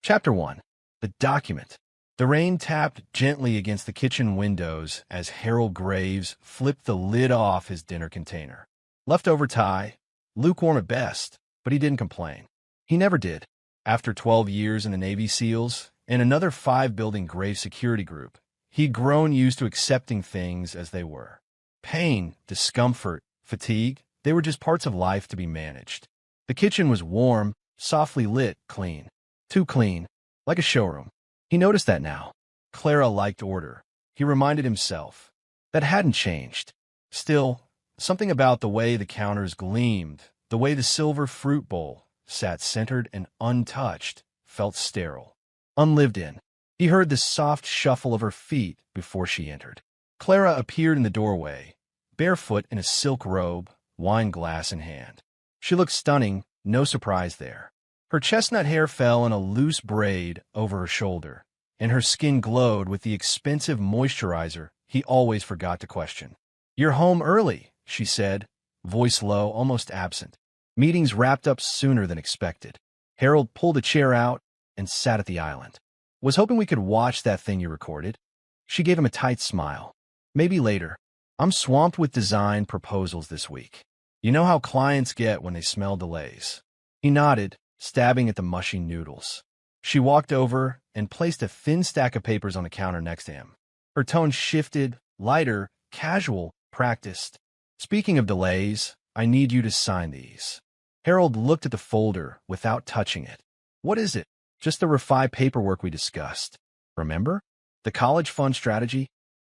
Chapter 1. The Document. The rain tapped gently against the kitchen windows as Harold Graves flipped the lid off his dinner container. Leftover tie, lukewarm at best, but he didn't complain. He never did. After 12 years in the Navy SEALs and another 5-building grave security group, he'd grown used to accepting things as they were. Pain, discomfort, fatigue, they were just parts of life to be managed. The kitchen was warm, softly lit, clean. Too clean, like a showroom. He noticed that now. Clara liked order. He reminded himself. That hadn't changed. Still, something about the way the counters gleamed, the way the silver fruit bowl sat centered and untouched, felt sterile, unlived in. He heard the soft shuffle of her feet before she entered. Clara appeared in the doorway, barefoot in a silk robe, wine glass in hand. She looked stunning, no surprise there. Her chestnut hair fell in a loose braid over her shoulder, and her skin glowed with the expensive moisturizer he always forgot to question. "You're home early," she said, voice low, almost absent. Meetings wrapped up sooner than expected. Harold pulled a chair out and sat at the island. "Was hoping we could watch that thing you recorded." She gave him a tight smile. "Maybe later. I'm swamped with design proposals this week. You know how clients get when they smell delays." He nodded, stabbing at the mushy noodles. She walked over and placed a thin stack of papers on the counter next to him. Her tone shifted, lighter, casual, practiced. "Speaking of delays, I need you to sign these." Harold looked at the folder without touching it. "What is it?" "Just the refi paperwork we discussed. Remember? The college fund strategy?"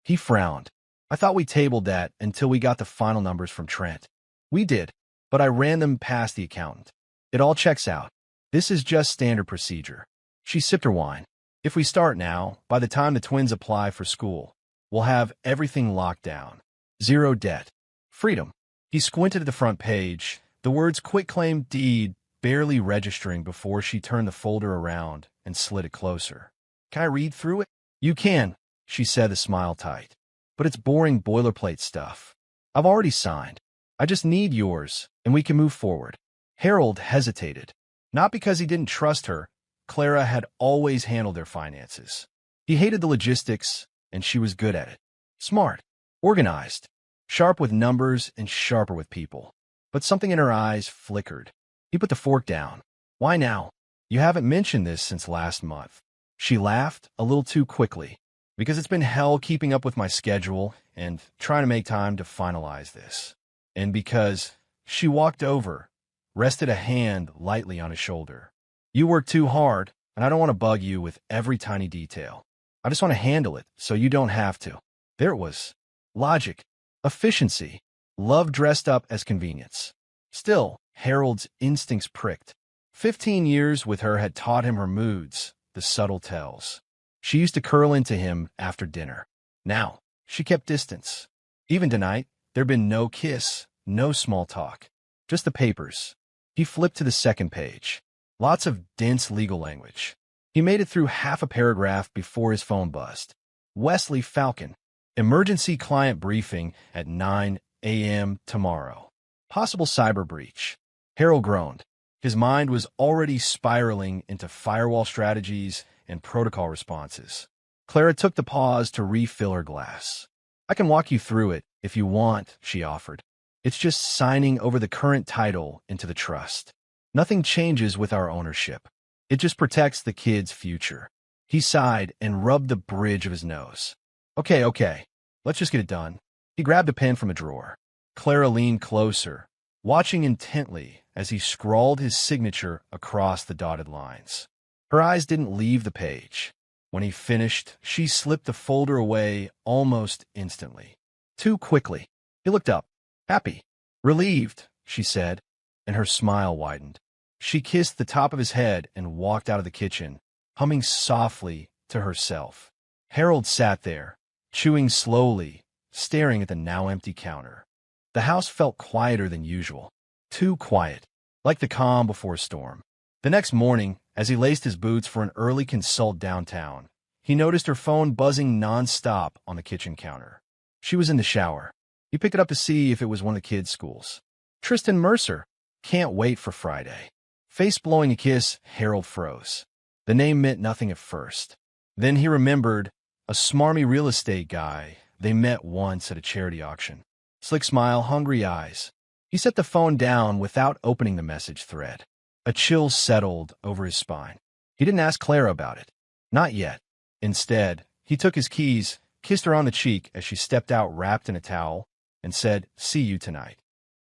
He frowned. "I thought we tabled that until we got the final numbers from Trent." "We did, but I ran them past the accountant. It all checks out. This is just standard procedure." She sipped her wine. "If we start now, by the time the twins apply for school, we'll have everything locked down. Zero debt. Freedom." He squinted at the front page, the words quitclaim deed barely registering before she turned the folder around and slid it closer. "Can I read through it?" "You can," she said, the smile tight. "But it's boring boilerplate stuff. I've already signed. I just need yours, and we can move forward." Harold hesitated. Not because he didn't trust her. Clara had always handled their finances. He hated the logistics, and she was good at it. Smart, organized, sharp with numbers and sharper with people. But something in her eyes flickered. He put the fork down. "Why now? You haven't mentioned this since last month." She laughed a little too quickly. "Because it's been hell keeping up with my schedule and trying to make time to finalize this. And because..." She walked over, rested a hand lightly on his shoulder. "You work too hard, and I don't want to bug you with every tiny detail. I just want to handle it so you don't have to." There it was. Logic. Efficiency. Love dressed up as convenience. Still, Harold's instincts pricked. 15 years with her had taught him her moods, the subtle tells. She used to curl into him after dinner. Now, she kept distance. Even tonight, there'd been no kiss, no small talk. Just the papers. He flipped to the second page. Lots of dense legal language. He made it through half a paragraph before his phone buzzed. Wesley Falcon. Emergency client briefing at 9 a.m. tomorrow. Possible cyber breach. Harold groaned. His mind was already spiraling into firewall strategies and protocol responses. Clara took the pause to refill her glass. "I can walk you through it if you want," she offered. "It's just signing over the current title into the trust. Nothing changes with our ownership. It just protects the kid's future." He sighed and rubbed the bridge of his nose. Okay. Let's just get it done." He grabbed a pen from a drawer. Clara leaned closer, watching intently as he scrawled his signature across the dotted lines. Her eyes didn't leave the page. When he finished, she slipped the folder away almost instantly. Too quickly. He looked up. "Happy." "Relieved," she said, and her smile widened. She kissed the top of his head and walked out of the kitchen, humming softly to herself. Harold sat there, chewing slowly, staring at the now empty counter. The house felt quieter than usual. Too quiet, like the calm before a storm. The next morning, as he laced his boots for an early consult downtown, he noticed her phone buzzing nonstop on the kitchen counter. She was in the shower. He picked it up to see if it was one of the kids' schools. "Tristan Mercer. Can't wait for Friday." Face blowing a kiss, Harold froze. The name meant nothing at first. Then he remembered a smarmy real estate guy they met once at a charity auction. Slick smile, hungry eyes. He set the phone down without opening the message thread. A chill settled over his spine. He didn't ask Clara about it. Not yet. Instead, he took his keys, kissed her on the cheek as she stepped out wrapped in a towel, and said, "See you tonight."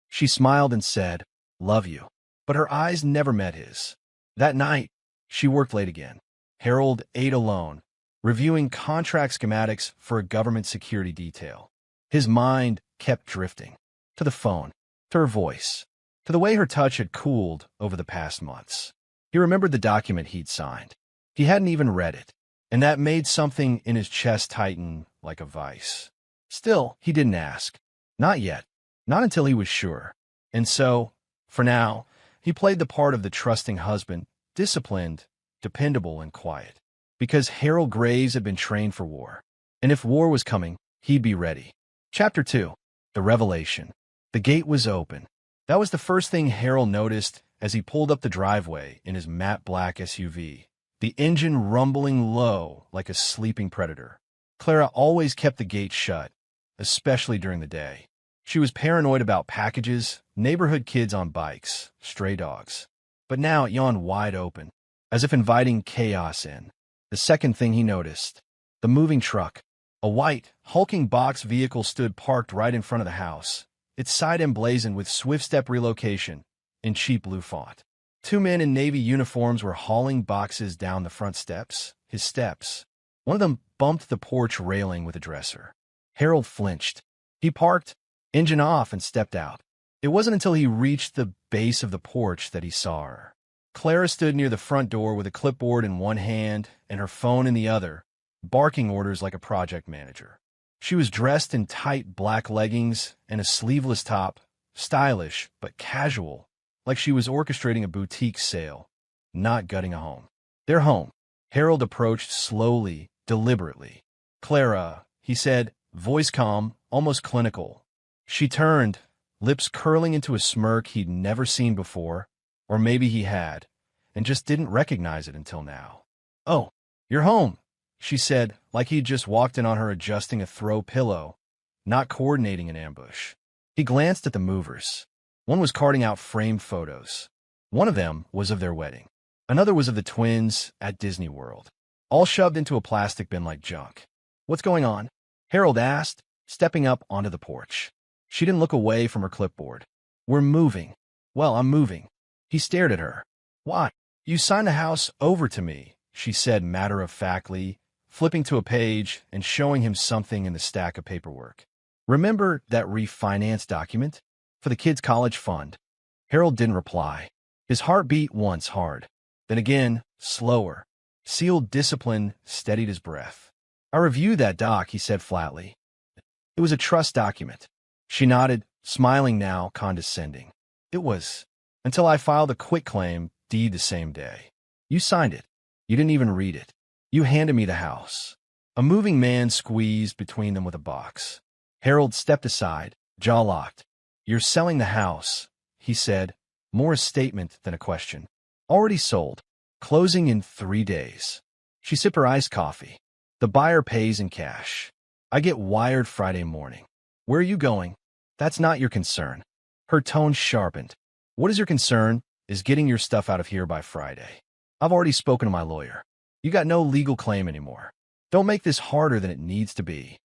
She smiled and said, "Love you." But her eyes never met his. That night, she worked late again. Harold ate alone, reviewing contract schematics for a government security detail. His mind kept drifting. To the phone, to her voice, to the way her touch had cooled over the past months. He remembered the document he'd signed. He hadn't even read it, and that made something in his chest tighten like a vice. Still, he didn't ask. Not yet. Not until he was sure. And so, for now, he played the part of the trusting husband, disciplined, dependable, and quiet. Because Harold Graves had been trained for war. And if war was coming, he'd be ready. Chapter 2. The Revelation. The gate was open. That was the first thing Harold noticed as he pulled up the driveway in his matte black SUV, the engine rumbling low like a sleeping predator. Clara always kept the gate shut, especially during the day. She was paranoid about packages, neighborhood kids on bikes, stray dogs. But now it yawned wide open, as if inviting chaos in. The second thing he noticed, the moving truck. A white, hulking box vehicle stood parked right in front of the house, its side emblazoned with Swift Step Relocation in cheap blue font. Two men in navy uniforms were hauling boxes down the front steps, his steps. One of them bumped the porch railing with a dresser. Harold flinched. He parked, engine off, and stepped out. It wasn't until he reached the base of the porch that he saw her. Clara stood near the front door with a clipboard in one hand and her phone in the other, barking orders like a project manager. She was dressed in tight black leggings and a sleeveless top, stylish but casual, like she was orchestrating a boutique sale, not gutting a home. Their home. Harold approached slowly, deliberately. "Clara," he said, voice calm, almost clinical. She turned, lips curling into a smirk he'd never seen before, or maybe he had, and just didn't recognize it until now. "Oh, you're home," she said, like he'd just walked in on her adjusting a throw pillow, not coordinating an ambush. He glanced at the movers. One was carting out framed photos. One of them was of their wedding. Another was of the twins at Disney World, all shoved into a plastic bin like junk. "What's going on?" Harold asked, stepping up onto the porch. She didn't look away from her clipboard. "We're moving." "Well, I'm moving." He stared at her. "Why? You signed the house over to me," she said matter-of-factly, flipping to a page and showing him something in the stack of paperwork. "Remember that refinance document? For the kids' college fund?" Harold didn't reply. His heart beat once hard, then again, slower. Sealed discipline steadied his breath. "I reviewed that doc," he said flatly. "It was a trust document." She nodded, smiling now, condescending. "It was, until I filed a quitclaim deed the same day. You signed it. You didn't even read it. You handed me the house." A moving man squeezed between them with a box. Harold stepped aside, jaw locked. "You're selling the house," he said, more a statement than a question. "Already sold. Closing in 3 days." She sipped her iced coffee. "The buyer pays in cash. I get wired Friday morning. Where are you going?" "That's not your concern." Her tone sharpened. "What is your concern is getting your stuff out of here by Friday. I've already spoken to my lawyer. You got no legal claim anymore. Don't make this harder than it needs to be."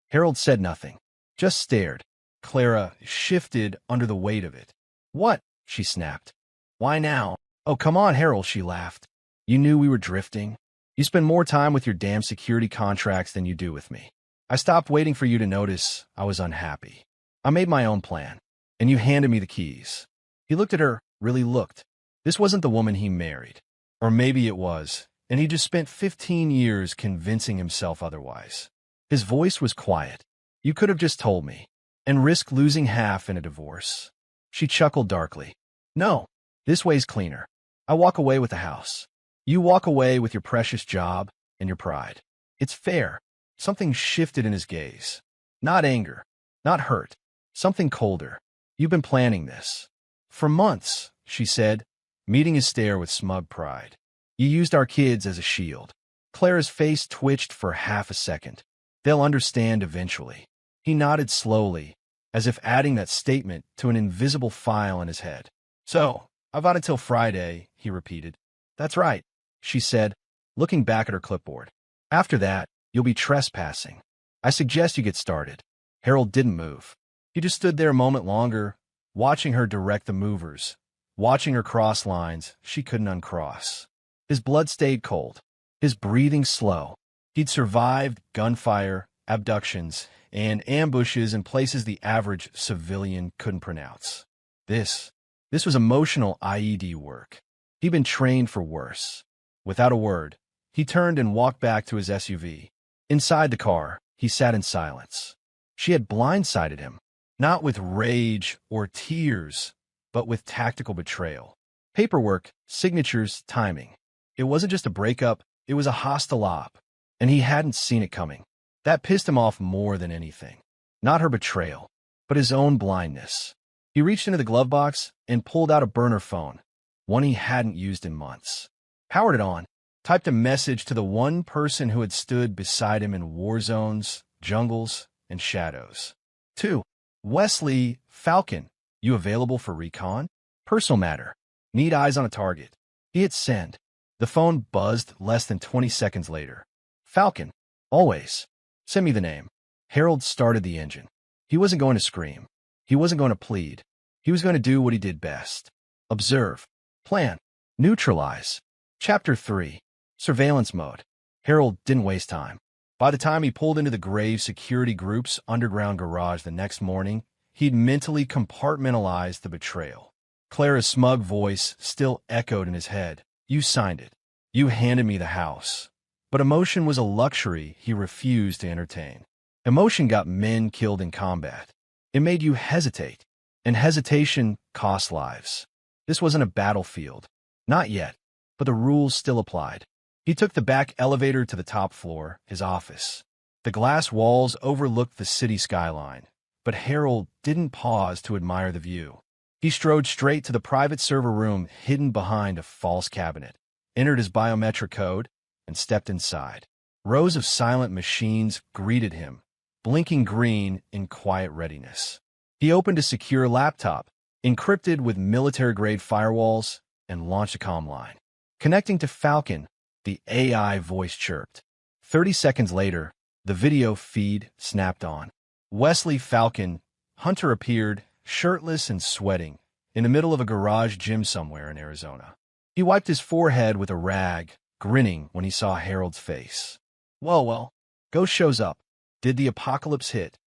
Harold said nothing, just stared. Clara shifted under the weight of it. "What?" she snapped. "Why now?" "Oh, come on, Harold," she laughed. "You knew we were drifting. You spend more time with your damn security contracts than you do with me. I stopped waiting for you to notice I was unhappy. I made my own plan, and you handed me the keys." He looked at her, really looked. This wasn't the woman he married. Or maybe it was, and he just spent 15 years convincing himself otherwise. His voice was quiet. "You could have just told me, and risked losing half in a divorce." She chuckled darkly. "No, this way's cleaner. I walk away with the house. You walk away with your precious job and your pride. It's fair." Something shifted in his gaze. Not anger, not hurt, something colder. "You've been planning this." "For months," she said, meeting his stare with smug pride. You used our kids as a shield. Clara's face twitched for half a second. They'll understand eventually. He nodded slowly, as if adding that statement to an invisible file in his head. So, I've got until Friday, he repeated. That's right, she said, looking back at her clipboard. After that, you'll be trespassing. I suggest you get started. Harold didn't move. He just stood there a moment longer, watching her direct the movers, watching her cross lines she couldn't uncross. His blood stayed cold, his breathing slow. He'd survived gunfire, abductions, and ambushes in places the average civilian couldn't pronounce. This was emotional IED work. He'd been trained for worse. Without a word, he turned and walked back to his SUV. Inside the car, he sat in silence. She had blindsided him, not with rage or tears, but with tactical betrayal. Paperwork, signatures, timing. It wasn't just a breakup, it was a hostile op, and he hadn't seen it coming. That pissed him off more than anything. Not her betrayal, but his own blindness. He reached into the glove box and pulled out a burner phone, one he hadn't used in months. Powered it on, typed a message to the one person who had stood beside him in war zones, jungles, and shadows. 2. Wesley Falcon, you available for recon? Personal matter. Need eyes on a target. He hit send. The phone buzzed less than 20 seconds later. Falcon, always. Send me the name. Harold started the engine. He wasn't going to scream. He wasn't going to plead. He was going to do what he did best. Observe. Plan. Neutralize. Chapter 3. Surveillance mode. Harold didn't waste time. By the time he pulled into the Grave Security Group's underground garage the next morning, he'd mentally compartmentalized the betrayal. Clara's smug voice still echoed in his head. You signed it. You handed me the house. But emotion was a luxury he refused to entertain. Emotion got men killed in combat. It made you hesitate, and hesitation cost lives. This wasn't a battlefield. Not yet, but the rules still applied. He took the back elevator to the top floor, his office. The glass walls overlooked the city skyline, but Harold didn't pause to admire the view. He strode straight to the private server room hidden behind a false cabinet, entered his biometric code, and stepped inside. Rows of silent machines greeted him, blinking green in quiet readiness. He opened a secure laptop, encrypted with military-grade firewalls, and launched a comm line. Connecting to Falcon, the AI voice chirped. 30 seconds later, the video feed snapped on. Wesley Falcon, Hunter appeared, shirtless and sweating, in the middle of a garage gym somewhere in Arizona. He wiped his forehead with a rag, grinning when he saw Harold's face. Well, Ghost shows up. Did the apocalypse hit?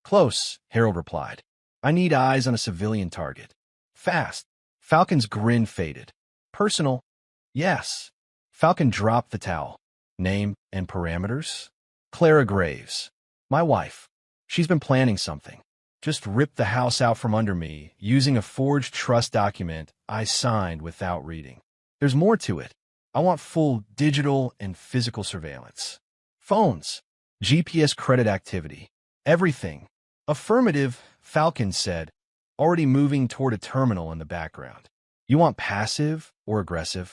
Close, Harold replied. I need eyes on a civilian target. Fast. Falcon's grin faded. Personal? Yes. Falcon dropped the towel. Name and parameters? Clara Graves. My wife. She's been planning something. Just ripped the house out from under me using a forged trust document I signed without reading. There's more to it. I want full digital and physical surveillance. Phones. GPS credit activity. Everything. Affirmative, Falcon said, already moving toward a terminal in the background. You want passive or aggressive?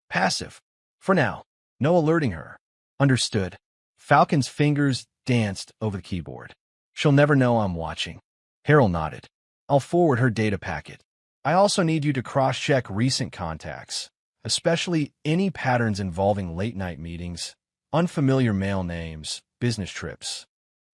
Passive. For now. No alerting her. Understood. Falcon's fingers danced over the keyboard. She'll never know I'm watching. Harold nodded. I'll forward her data packet. I also need you to cross-check recent contacts, especially any patterns involving late-night meetings, unfamiliar male names, business trips.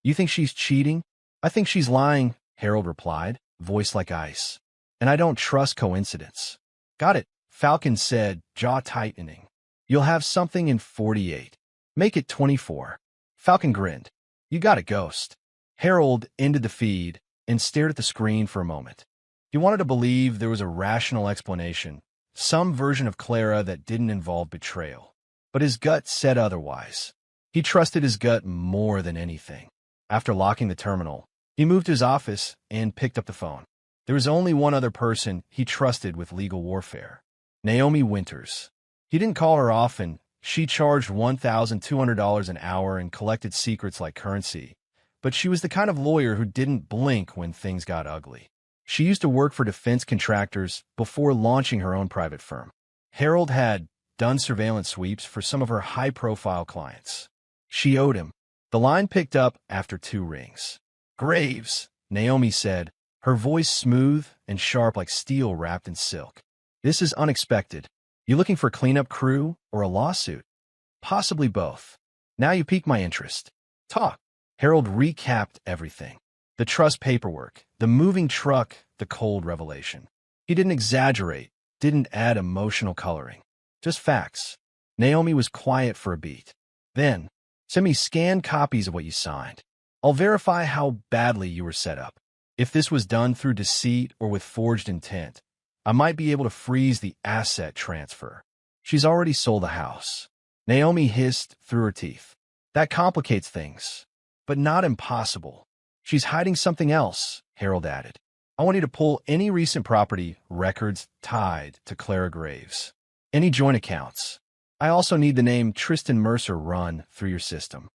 You think she's cheating? I think she's lying, Harold replied, voice like ice. And I don't trust coincidence. Got it, Falcon said, jaw tightening. You'll have something in 48. Make it 24. Falcon grinned. You got a ghost. Harold ended the feed and stared at the screen for a moment. He wanted to believe there was a rational explanation, some version of Clara that didn't involve betrayal. But his gut said otherwise. He trusted his gut more than anything. After locking the terminal, he moved to his office and picked up the phone. There was only one other person he trusted with legal warfare. Naomi Winters. He didn't call her often. She charged $1,200 an hour and collected secrets like currency. But she was the kind of lawyer who didn't blink when things got ugly. She used to work for defense contractors before launching her own private firm. Harold had done surveillance sweeps for some of her high-profile clients. She owed him. The line picked up after 2 rings. "Graves," Naomi said, her voice smooth and sharp like steel wrapped in silk. "This is unexpected. You looking for cleanup crew or a lawsuit?" "Possibly both. Now you pique my interest. Talk." Harold recapped everything. The trust paperwork, the moving truck, the cold revelation. He didn't exaggerate, didn't add emotional coloring. Just facts. Naomi was quiet for a beat. Then, "Send me scanned copies of what you signed. I'll verify how badly you were set up. If this was done through deceit or with forged intent, I might be able to freeze the asset transfer." "She's already sold the house," Naomi hissed through her teeth. "That complicates things, but not impossible." "She's hiding something else," Harold added. "I want you to pull any recent property records tied to Clara Graves. Any joint accounts. I also need the name Tristan Mercer run through your system."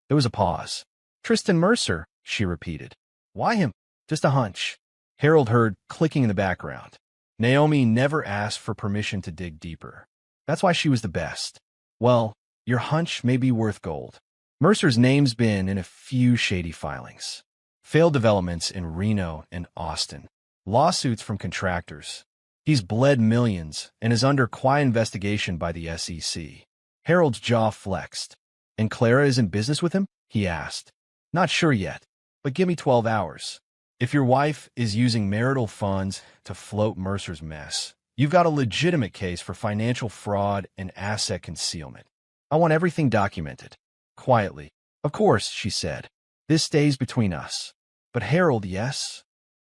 There was a pause. "Tristan Mercer," she repeated. "Why him?" "Just a hunch," Harold heard clicking in the background. Naomi never asked for permission to dig deeper. That's why she was the best. "Well, your hunch may be worth gold. Mercer's name's been in a few shady filings. Failed developments in Reno and Austin. Lawsuits from contractors. He's bled millions and is under quiet investigation by the SEC. Harold's jaw flexed. "And Clara is in business with him?" he asked. "Not sure yet, but give me 12 hours. If your wife is using marital funds to float Mercer's mess, you've got a legitimate case for financial fraud and asset concealment. I want everything documented." Quietly. "Of course," she said. "This stays between us." "But Harold, yes?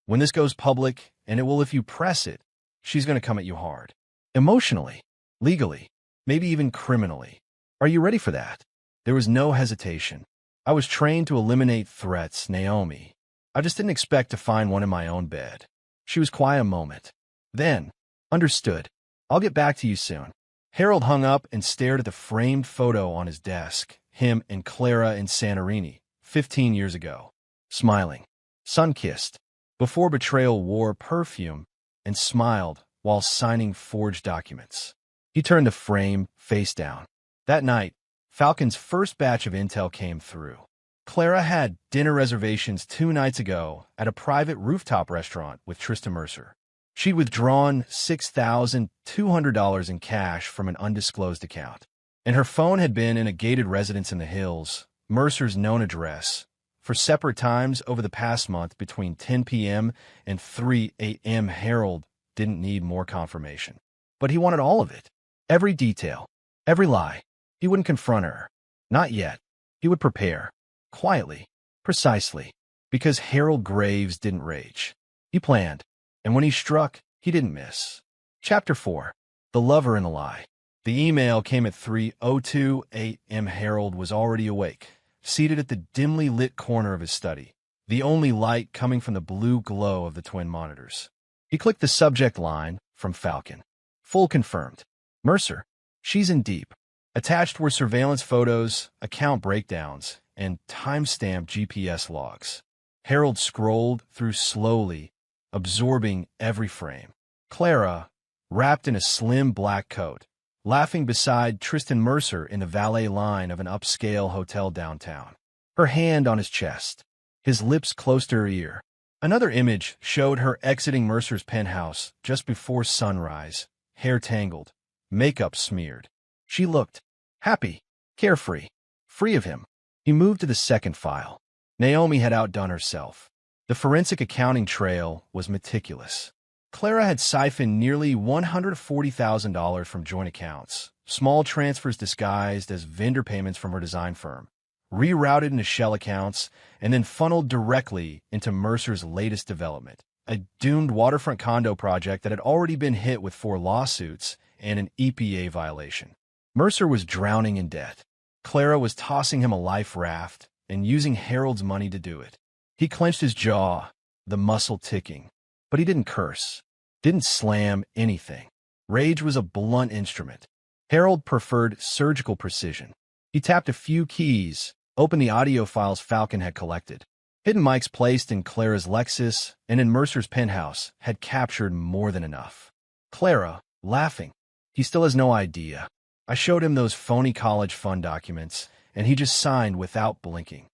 When this goes public, and it will if you press it, she's going to come at you hard. Emotionally, legally, maybe even criminally. Are you ready for that?" There was no hesitation. "I was trained to eliminate threats, Naomi. I just didn't expect to find one in my own bed." She was quiet a moment. Then, "Understood. I'll get back to you soon." Harold hung up and stared at the framed photo on his desk, him and Clara in Santorini, 15 years ago. Smiling. Sun-kissed. Before betrayal wore perfume, and smiled while signing forged documents. He turned the frame face down. That night, Falcon's first batch of intel came through. Clara had dinner reservations 2 nights ago at a private rooftop restaurant with Tristan Mercer. She'd withdrawn $6,200 in cash from an undisclosed account, and her phone had been in a gated residence in the hills, Mercer's known address, for separate times over the past month between 10 p.m. and 3 a.m. Harold didn't need more confirmation. But he wanted all of it. Every detail. Every lie. He wouldn't confront her. Not yet. He would prepare. Quietly. Precisely. Because Harold Graves didn't rage. He planned. And when he struck, he didn't miss. Chapter 4. The Lover and the Lie. The email came at 3:02 a.m. Harold was already awake, seated at the dimly lit corner of his study, the only light coming from the blue glow of the twin monitors. He clicked the subject line from Falcon. Full confirmed. Mercer. She's in deep. Attached were surveillance photos, account breakdowns, and time-stamped GPS logs. Harold scrolled through slowly, absorbing every frame. Clara, wrapped in a slim black coat, laughing beside Tristan Mercer in the valet line of an upscale hotel downtown. Her hand on his chest, his lips close to her ear. Another image showed her exiting Mercer's penthouse just before sunrise, hair tangled, makeup smeared. She looked happy, carefree, free of him. He moved to the second file. Naomi had outdone herself. The forensic accounting trail was meticulous. Clara had siphoned nearly $140,000 from joint accounts, small transfers disguised as vendor payments from her design firm, rerouted into shell accounts, and then funneled directly into Mercer's latest development, a doomed waterfront condo project that had already been hit with 4 lawsuits and an EPA violation. Mercer was drowning in debt. Clara was tossing him a life raft and using Harold's money to do it. He clenched his jaw, the muscle ticking, but he didn't curse, didn't slam anything. Rage was a blunt instrument. Harold preferred surgical precision. He tapped a few keys, opened the audio files Falcon had collected. Hidden mics placed in Clara's Lexus and in Mercer's penthouse had captured more than enough. Clara, laughing. He still has no idea. I showed him those phony college fund documents, and he just signed without blinking.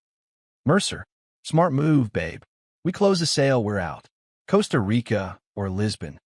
Mercer, smart move, babe. We close the sale, we're out. Costa Rica or Lisbon.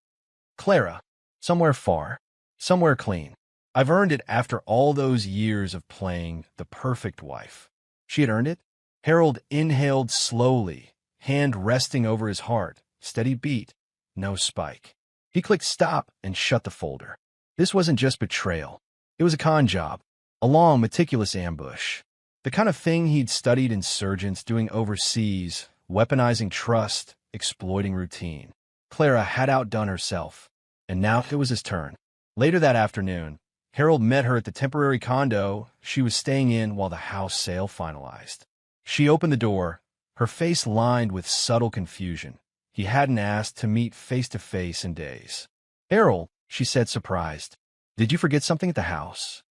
Clara, somewhere far, somewhere clean. I've earned it after all those years of playing the perfect wife. She had earned it? Harold inhaled slowly, hand resting over his heart, steady beat, no spike. He clicked stop and shut the folder. This wasn't just betrayal. It was a con job, a long, meticulous ambush. The kind of thing he'd studied insurgents doing overseas, weaponizing trust, exploiting routine. Clara had outdone herself, and now it was his turn. Later that afternoon, Harold met her at the temporary condo she was staying in while the house sale finalized. She opened the door, her face lined with subtle confusion. He hadn't asked to meet face-to-face in days. "Harold," she said, surprised, "did you forget something at the house?"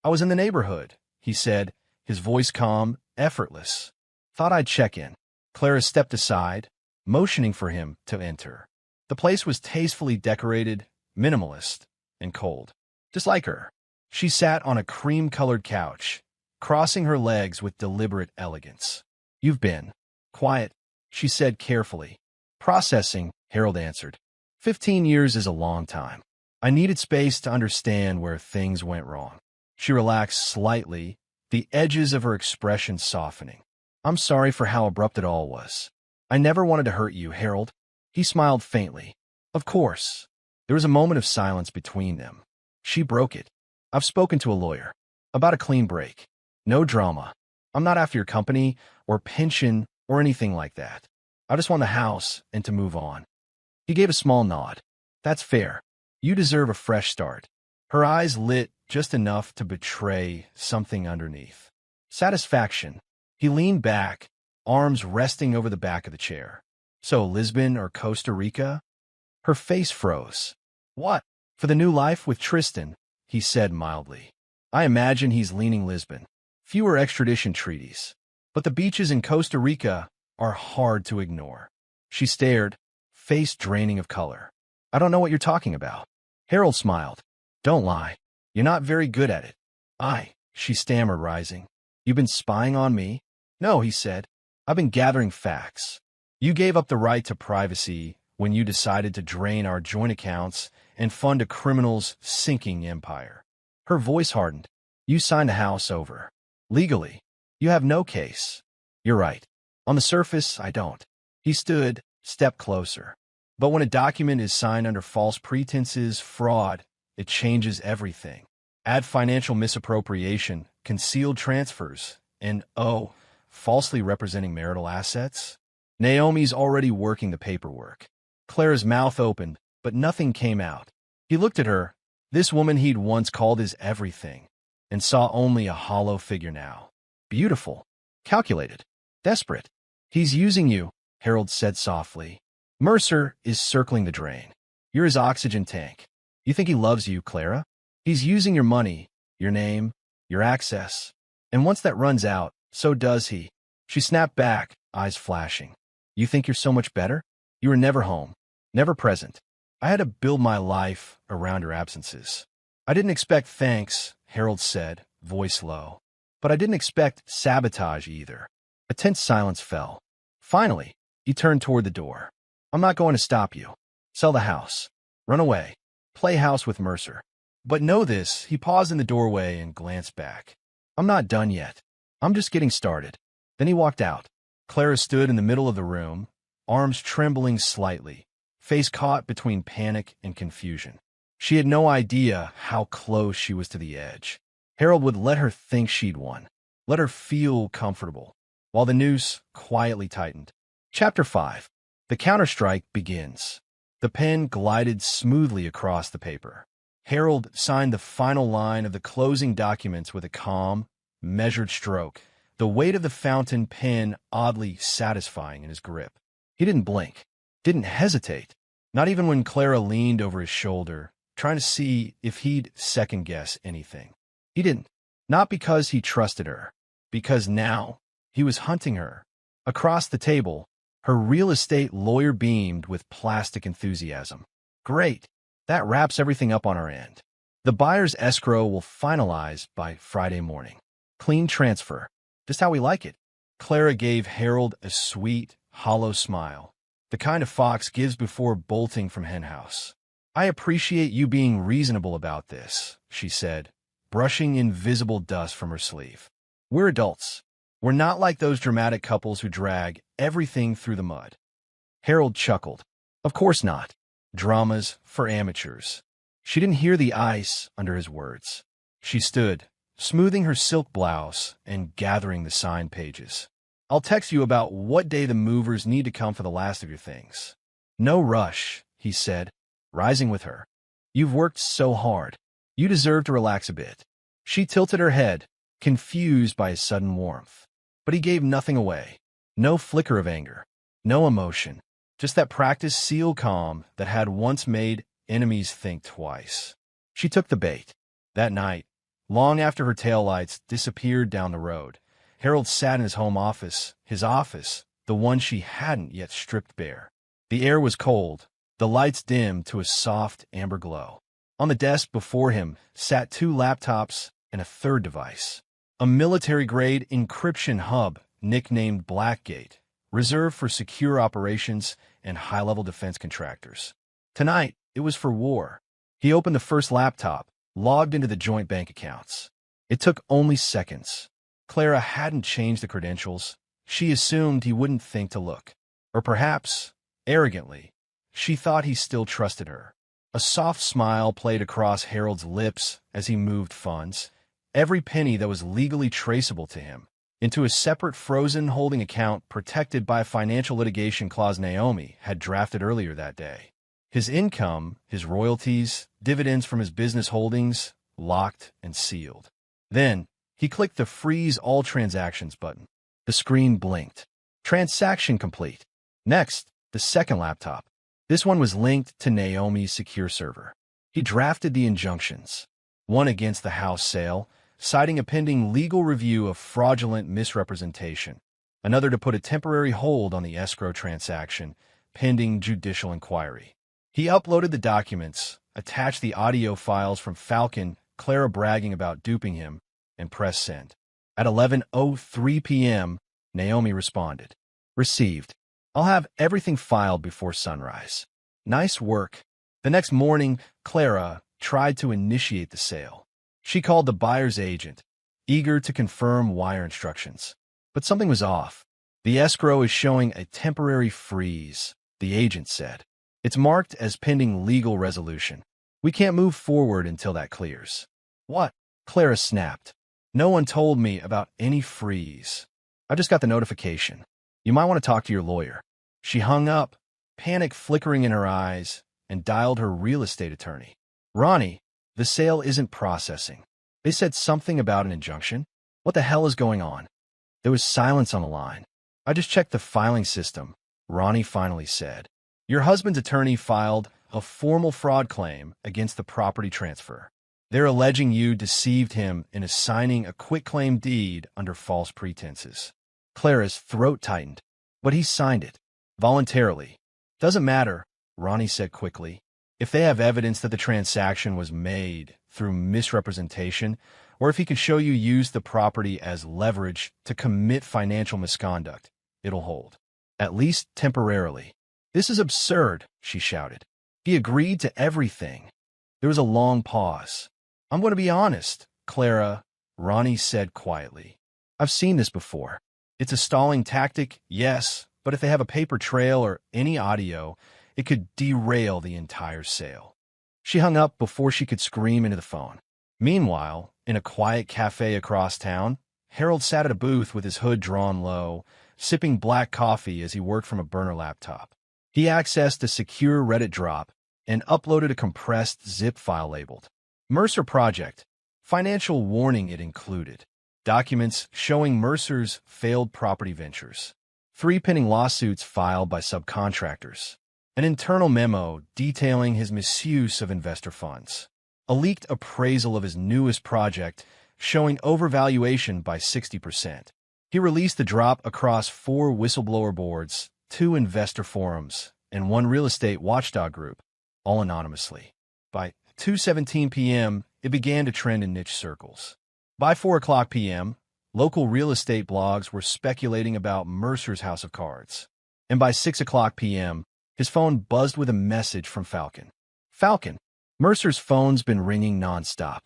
"I was in the neighborhood," he said, his voice calm, effortless. "Thought I'd check in." Clara stepped aside, motioning for him to enter. The place was tastefully decorated, minimalist, and cold. Just like her. She sat on a cream-colored couch, crossing her legs with deliberate elegance. "You've been quiet," she said carefully. "Processing," Harold answered. 15 years is a long time. I needed space to understand where things went wrong." She relaxed slightly, the edges of her expression softening. "I'm sorry for how abrupt it all was. I never wanted to hurt you, Harold." He smiled faintly. "Of course." There was a moment of silence between them. She broke it. "I've spoken to a lawyer. About a clean break. No drama. I'm not after your company or pension or anything like that. I just want the house and to move on." He gave a small nod. "That's fair. You deserve a fresh start." Her eyes lit just enough to betray something underneath. Satisfaction. He leaned back, arms resting over the back of the chair. "So, Lisbon or Costa Rica?" Her face froze. "What? For the new life with Tristan," he said mildly. "I imagine he's leaning Lisbon. Fewer extradition treaties. But the beaches in Costa Rica are hard to ignore." She stared, face draining of color. "I don't know what you're talking about." Harold smiled. "Don't lie. You're not very good at it." She stammered, rising. "You've been spying on me?" "No," he said. "I've been gathering facts. You gave up the right to privacy when you decided to drain our joint accounts and fund a criminal's sinking empire." Her voice hardened. "You signed the house over. Legally. You have no case." "You're right. On the surface, I don't." He stood, stepped closer. "But when a document is signed under false pretenses, fraud, it changes everything. Add financial misappropriation, concealed transfers, and, falsely representing marital assets. Naomi's already working the paperwork." Clara's mouth opened, but nothing came out. He looked at her, this woman he'd once called his everything, and saw only a hollow figure now. Beautiful, calculated, desperate. "He's using you," Harold said softly. "Mercer is circling the drain. You're his oxygen tank. You think he loves you, Clara? He's using your money, your name, your access. And once that runs out, so does he." She snapped back, eyes flashing. "You think you're so much better? You were never home, never present. I had to build my life around your absences." "I didn't expect thanks," Harold said, voice low. "But I didn't expect sabotage either." A tense silence fell. Finally, he turned toward the door. "I'm not going to stop you. Sell the house. Run away. Play house with Mercer. But know this," he paused in the doorway and glanced back. "I'm not done yet. I'm just getting started." Then he walked out. Clara stood in the middle of the room, arms trembling slightly, face caught between panic and confusion. She had no idea how close she was to the edge. Harold would let her think she'd won, let her feel comfortable, while the noose quietly tightened. Chapter 5. The counterstrike begins. The pen glided smoothly across the paper. Harold signed the final line of the closing documents with a calm, measured stroke, the weight of the fountain pen oddly satisfying in his grip. He didn't blink, didn't hesitate, not even when Clara leaned over his shoulder, trying to see if he'd second-guess anything. He didn't, not because he trusted her, because now he was hunting her. Across the table, her real estate lawyer beamed with plastic enthusiasm. "Great. That wraps everything up on our end. The buyer's escrow will finalize by Friday morning. Clean transfer. Just how we like it. Clara gave Harold a sweet, hollow smile, the kind of fox gives before bolting from henhouse. I appreciate you being reasonable about this, she said, brushing invisible dust from her sleeve. We're adults. We're not like those dramatic couples who drag everything through the mud. Harold chuckled. Of course not. Dramas for amateurs. She didn't hear the ice under his words. She stood, smoothing her silk blouse and gathering the signed pages. I'll text you about what day the movers need to come for the last of your things. No rush, he said, rising with her. You've worked so hard. You deserve to relax a bit. She tilted her head, confused by his sudden warmth. But he gave nothing away. No flicker of anger. No emotion. Just that practiced seal calm that had once made enemies think twice. She took the bait. That night, long after her taillights disappeared down the road, Harold sat in his office, the one she hadn't yet stripped bare. The air was cold, the lights dimmed to a soft amber glow. On the desk before him sat 2 laptops and a third device, a military-grade encryption hub nicknamed Blackgate, reserved for secure operations and high-level defense contractors. Tonight, it was for war. He opened the first laptop, logged into the joint bank accounts. It took only seconds. Clara hadn't changed the credentials. She assumed he wouldn't think to look. Or perhaps, arrogantly, she thought he still trusted her. A soft smile played across Harold's lips as he moved funds, every penny that was legally traceable to him, into a separate frozen holding account protected by a financial litigation clause Naomi had drafted earlier that day. His income, his royalties, dividends from his business holdings, locked and sealed. Then, he clicked the Freeze All Transactions button. The screen blinked. Transaction complete. Next, the second laptop. This one was linked to Naomi's secure server. He drafted the injunctions. One against the house sale, citing a pending legal review of fraudulent misrepresentation. Another to put a temporary hold on the escrow transaction, pending judicial inquiry. He uploaded the documents, attached the audio files from Falcon, Clara bragging about duping him, and pressed send. At 11:03 p.m., Naomi responded. Received. I'll have everything filed before sunrise. Nice work. The next morning, Clara tried to initiate the sale. She called the buyer's agent, eager to confirm wire instructions. But something was off. The escrow is showing a temporary freeze, the agent said. It's marked as pending legal resolution. We can't move forward until that clears. What? Clara snapped. No one told me about any freeze. I just got the notification. You might want to talk to your lawyer. She hung up, panic flickering in her eyes, and dialed her real estate attorney. Ronnie, the sale isn't processing. They said something about an injunction. What the hell is going on? There was silence on the line. I just checked the filing system, Ronnie finally said. Your husband's attorney filed a formal fraud claim against the property transfer. They're alleging you deceived him in assigning a quitclaim deed under false pretenses. Clara's throat tightened, but he signed it. Voluntarily. Doesn't matter, Ronnie said quickly. If they have evidence that the transaction was made through misrepresentation, or if he can show you used the property as leverage to commit financial misconduct, it'll hold. At least temporarily. This is absurd, she shouted. He agreed to everything. There was a long pause. I'm going to be honest, Clara, Ronnie said quietly. I've seen this before. It's a stalling tactic, yes, but if they have a paper trail or any audio, it could derail the entire sale. She hung up before she could scream into the phone. Meanwhile, in a quiet cafe across town, Harold sat at a booth with his hood drawn low, sipping black coffee as he worked from a burner laptop. He accessed a secure Reddit drop and uploaded a compressed zip file labeled Mercer Project. Financial warning it included. Documents showing Mercer's failed property ventures. 3 pending lawsuits filed by subcontractors. An internal memo detailing his misuse of investor funds. A leaked appraisal of his newest project showing overvaluation by 60%. He released the drop across 4 whistleblower boards, 2 investor forums, and 1 real estate watchdog group, all anonymously. By 2:17 p.m., it began to trend in niche circles. By 4 p.m., local real estate blogs were speculating about Mercer's house of cards. And by 6 p.m., his phone buzzed with a message from Falcon. Falcon, Mercer's phone's been ringing nonstop.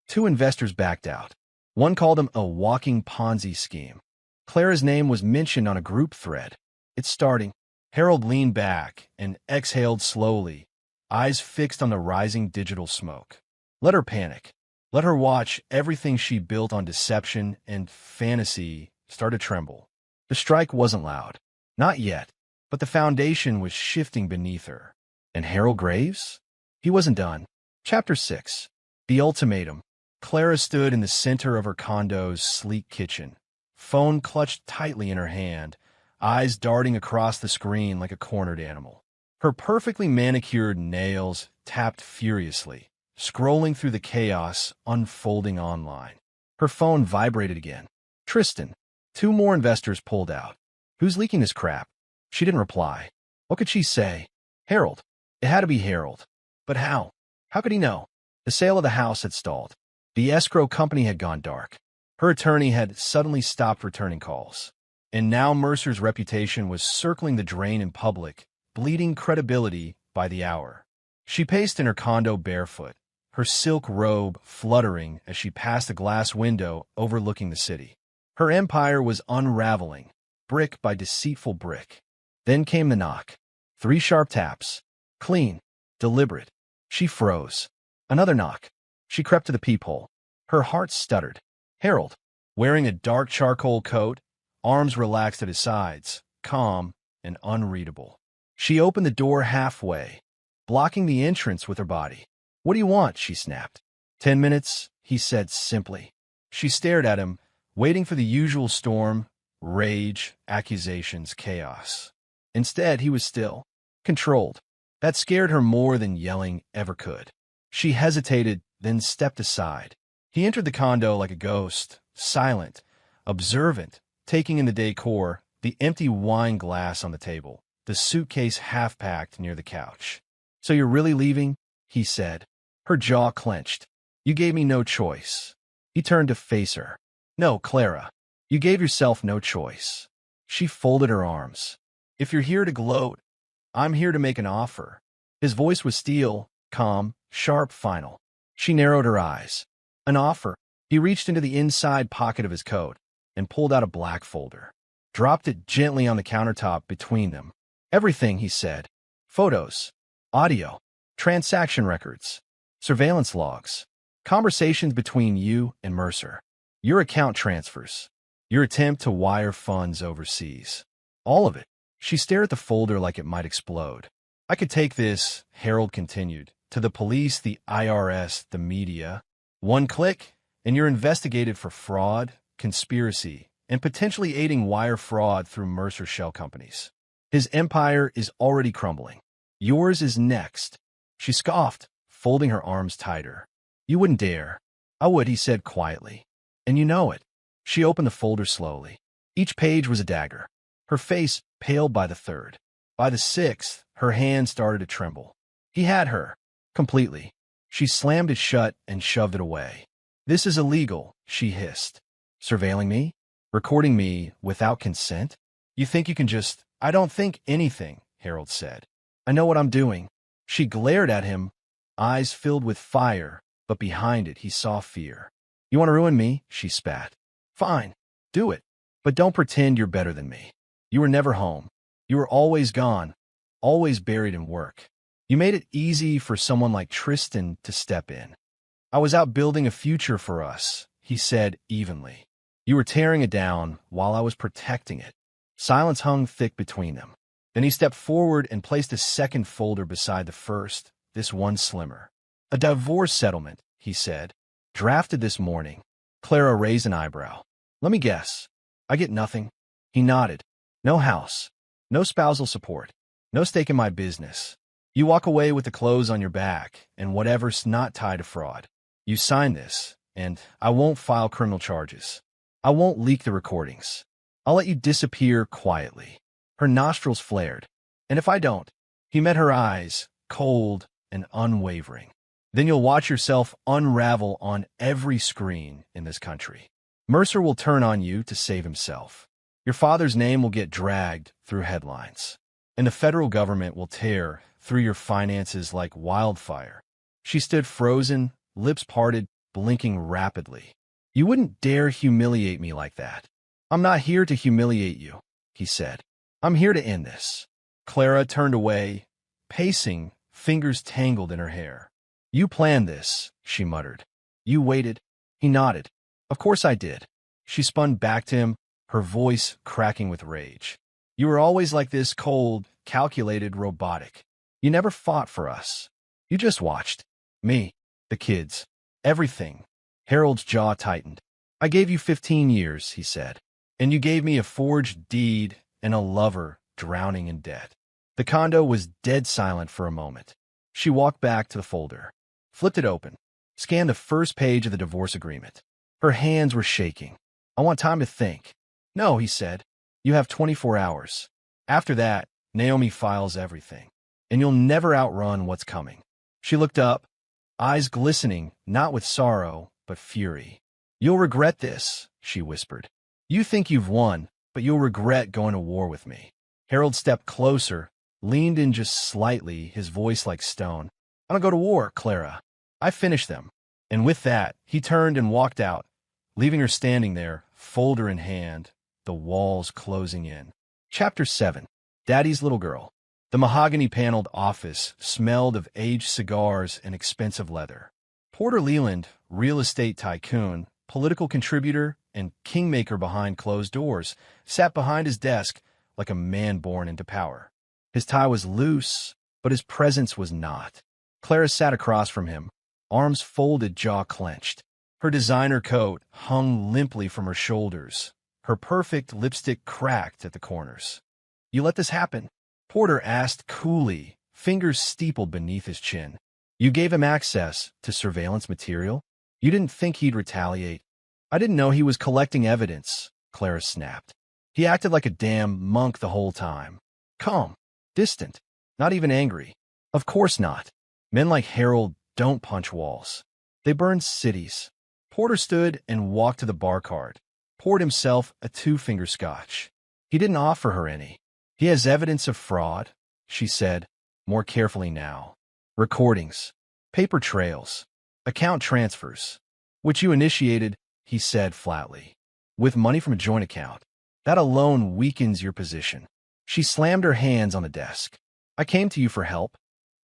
2 investors backed out. One called him a walking Ponzi scheme. Clara's name was mentioned on a group thread. It's starting. Harold leaned back and exhaled slowly, eyes fixed on the rising digital smoke. Let her panic. Let her watch everything she built on deception and fantasy start to tremble. The strike wasn't loud. Not yet. But the foundation was shifting beneath her. And Harold Graves? He wasn't done. Chapter 6. The Ultimatum. Clara stood in the center of her condo's sleek kitchen, phone clutched tightly in her hand, eyes darting across the screen like a cornered animal. Her perfectly manicured nails tapped furiously, scrolling through the chaos unfolding online. Her phone vibrated again. Tristan. 2 more investors pulled out. Who's leaking this crap? She didn't reply. What could she say? Harold. It had to be Harold. But how? How could he know? The sale of the house had stalled. The escrow company had gone dark. Her attorney had suddenly stopped returning calls. And now Mercer's reputation was circling the drain in public, bleeding credibility by the hour. She paced in her condo barefoot, her silk robe fluttering as she passed a glass window overlooking the city. Her empire was unraveling, brick by deceitful brick. Then came the knock. 3 sharp taps. Clean. Deliberate. She froze. Another knock. She crept to the peephole. Her heart stuttered. Harold, wearing a dark charcoal coat, arms relaxed at his sides, calm and unreadable. She opened the door halfway, blocking the entrance with her body. What do you want? She snapped. 10 minutes, he said simply. She stared at him, waiting for the usual storm, rage, accusations, chaos. Instead, he was still, controlled. That scared her more than yelling ever could. She hesitated, then stepped aside. He entered the condo like a ghost, silent, observant, taking in the decor, the empty wine glass on the table, the suitcase half-packed near the couch. So you're really leaving? He said. Her jaw clenched. You gave me no choice. He turned to face her. No, Clara. You gave yourself no choice. She folded her arms. If you're here to gloat, I'm here to make an offer. His voice was steel, calm, sharp, final. She narrowed her eyes. An offer. He reached into the inside pocket of his coat and pulled out a black folder. Dropped it gently on the countertop between them. Everything, he said. Photos, audio, transaction records, surveillance logs, conversations between you and Mercer, your account transfers, your attempt to wire funds overseas. All of it. She stared at the folder like it might explode. I could take this, Harold continued, to the police, the IRS, the media. 1 click, and you're investigated for fraud, conspiracy, and potentially aiding wire fraud through Mercer shell companies. His empire is already crumbling. Yours is next. She scoffed, folding her arms tighter. You wouldn't dare. I would, he said quietly. And you know it. She opened the folder slowly. Each page was a dagger. Her face paled by the 3rd. By the 6th, her hand started to tremble. He had her. Completely. She slammed it shut and shoved it away. This is illegal, she hissed. Surveilling me? Recording me without consent? You think you can just... I don't think anything, Harold said. I know what I'm doing. She glared at him, eyes filled with fire, but behind it he saw fear. You want to ruin me? She spat. Fine. Do it. But don't pretend you're better than me. You were never home. You were always gone, always buried in work. You made it easy for someone like Tristan to step in. I was out building a future for us, he said evenly. You were tearing it down while I was protecting it. Silence hung thick between them. Then he stepped forward and placed a second folder beside the first, this one slimmer. A divorce settlement, he said. Drafted this morning. Clara raised an eyebrow. Let me guess. I get nothing. He nodded. No house. No spousal support. No stake in my business. You walk away with the clothes on your back and whatever's not tied to fraud. You sign this, and I won't file criminal charges. I won't leak the recordings. I'll let you disappear quietly. Her nostrils flared. And if I don't? He met her eyes, cold and unwavering. Then you'll watch yourself unravel on every screen in this country. Mercer will turn on you to save himself. Your father's name will get dragged through headlines. And the federal government will tear through your finances like wildfire. She stood frozen, lips parted, blinking rapidly. You wouldn't dare humiliate me like that. I'm not here to humiliate you, he said. I'm here to end this. Clara turned away, pacing, fingers tangled in her hair. You planned this, she muttered. You waited. He nodded. Of course I did. She spun back to him, her voice cracking with rage. You were always like this, cold, calculated, robotic. You never fought for us. You just watched. Me, the kids, everything. Harold's jaw tightened. I gave you 15 years, he said. And you gave me a forged deed and a lover drowning in debt. The condo was dead silent for a moment. She walked back to the folder, flipped it open, scanned the first page of the divorce agreement. Her hands were shaking. I want time to think. No, he said. You have 24 hours. After that, Naomi files everything, and you'll never outrun what's coming. She looked up, eyes glistening, not with sorrow, but fury. You'll regret this, she whispered. You think you've won, but you'll regret going to war with me. Harold stepped closer, leaned in just slightly, his voice like stone. I don't go to war, Clara. I finish them. And with that, he turned and walked out, leaving her standing there, folder in hand, the walls closing in. Chapter 7. Daddy's Little Girl. The mahogany-paneled office smelled of aged cigars and expensive leather. Porter Leland, real estate tycoon, political contributor, and kingmaker behind closed doors, sat behind his desk like a man born into power. His tie was loose, but his presence was not. Clara sat across from him, arms folded, jaw clenched. Her designer coat hung limply from her shoulders, her perfect lipstick cracked at the corners. You let this happen? Porter asked coolly, fingers steepled beneath his chin. You gave him access to surveillance material? You didn't think he'd retaliate? I didn't know he was collecting evidence, Clara snapped. He acted like a damn monk the whole time. Calm, distant, not even angry. Of course not. Men like Harold don't punch walls. They burn cities. Porter stood and walked to the bar card, poured himself a 2-finger scotch. He didn't offer her any. He has evidence of fraud, she said, more carefully now. Recordings, paper trails, account transfers, which you initiated, he said flatly, with money from a joint account. That alone weakens your position. She slammed her hands on the desk. I came to you for help,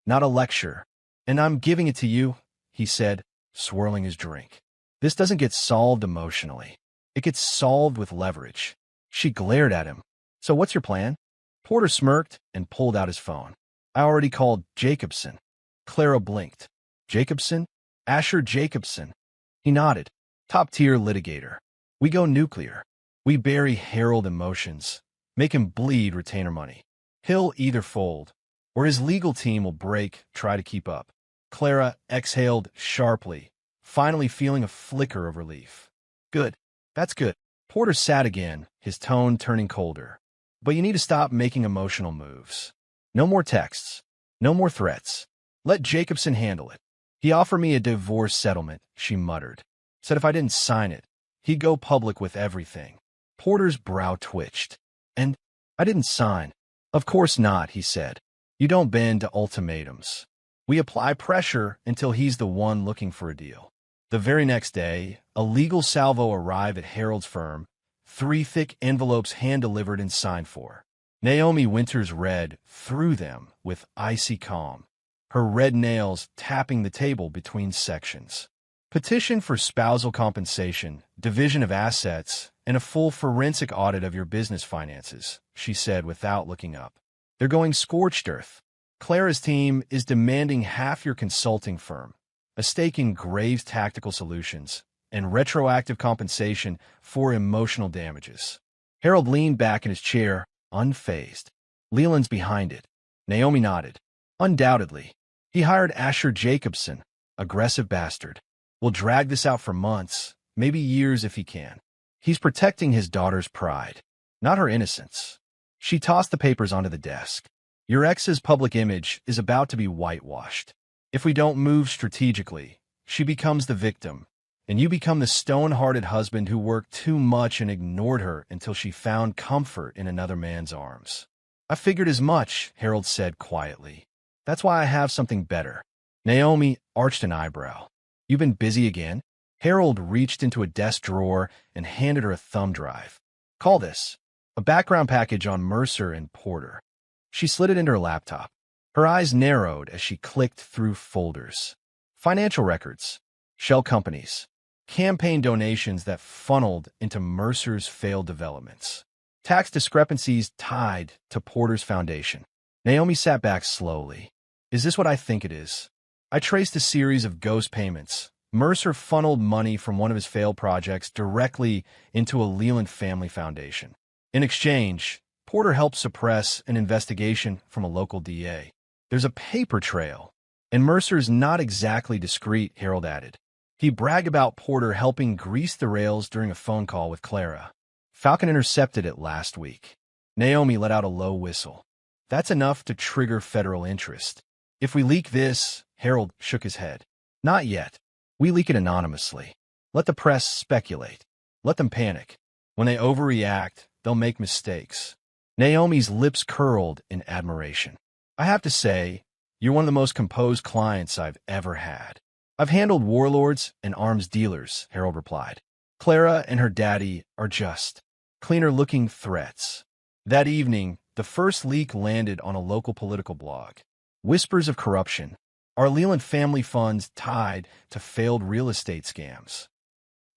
not a lecture. And I'm giving it to you, he said, swirling his drink. This doesn't get solved emotionally. It gets solved with leverage. She glared at him. So what's your plan? Porter smirked and pulled out his phone. I already called Jacobson. Clara blinked. Jacobson? Asher Jacobson. He nodded. Top-tier litigator. We go nuclear. We bury Harold emotions, make him bleed retainer money. He'll either fold, or his legal team will break, try to keep up. Clara exhaled sharply, finally feeling a flicker of relief. Good. That's good. Porter sat again, his tone turning colder. But you need to stop making emotional moves. No more texts. No more threats. Let Jacobson handle it. He offered me a divorce settlement, she muttered. Said if I didn't sign it, he'd go public with everything. Porter's brow twitched. And I didn't sign. Of course not, he said. You don't bend to ultimatums. We apply pressure until he's the one looking for a deal. The very next day, a legal salvo arrived at Harold's firm, 3 thick envelopes hand-delivered and signed for. Naomi Winters read through them with icy calm, her red nails tapping the table between sections. Petition for spousal compensation, division of assets, and a full forensic audit of your business finances, she said without looking up. They're going scorched earth. Clara's team is demanding half your consulting firm, a stake in Graves Tactical Solutions, and retroactive compensation for emotional damages. Harold leaned back in his chair, unfazed. Leland's behind it. Naomi nodded. Undoubtedly. He hired Asher Jacobson, aggressive bastard. Will drag this out for months, maybe years if he can. He's protecting his daughter's pride, not her innocence. She tossed the papers onto the desk. Your ex's public image is about to be whitewashed. If we don't move strategically, she becomes the victim, and you become the stone-hearted husband who worked too much and ignored her until she found comfort in another man's arms. I figured as much, Harold said quietly. That's why I have something better. Naomi arched an eyebrow. You've been busy again? Harold reached into a desk drawer and handed her a thumb drive. Call this. A background package on Mercer and Porter. She slid it into her laptop. Her eyes narrowed as she clicked through folders. Financial records, shell companies, campaign donations that funneled into Mercer's failed developments, tax discrepancies tied to Porter's foundation. Naomi sat back slowly. Is this what I think it is? I traced a series of ghost payments. Mercer funneled money from one of his failed projects directly into a Leland family foundation. In exchange, Porter helped suppress an investigation from a local DA. There's a paper trail, and Mercer's not exactly discreet, Harold added. He bragged about Porter helping grease the rails during a phone call with Clara. Falcon intercepted it last week. Naomi let out a low whistle. That's enough to trigger federal interest. If we leak this, Harold shook his head. Not yet. We leak it anonymously. Let the press speculate. Let them panic. When they overreact, they'll make mistakes. Naomi's lips curled in admiration. I have to say, you're one of the most composed clients I've ever had. I've handled warlords and arms dealers, Harold replied. Clara and her daddy are just cleaner-looking threats. That evening, the first leak landed on a local political blog. Whispers of corruption. Are Leland family funds tied to failed real estate scams?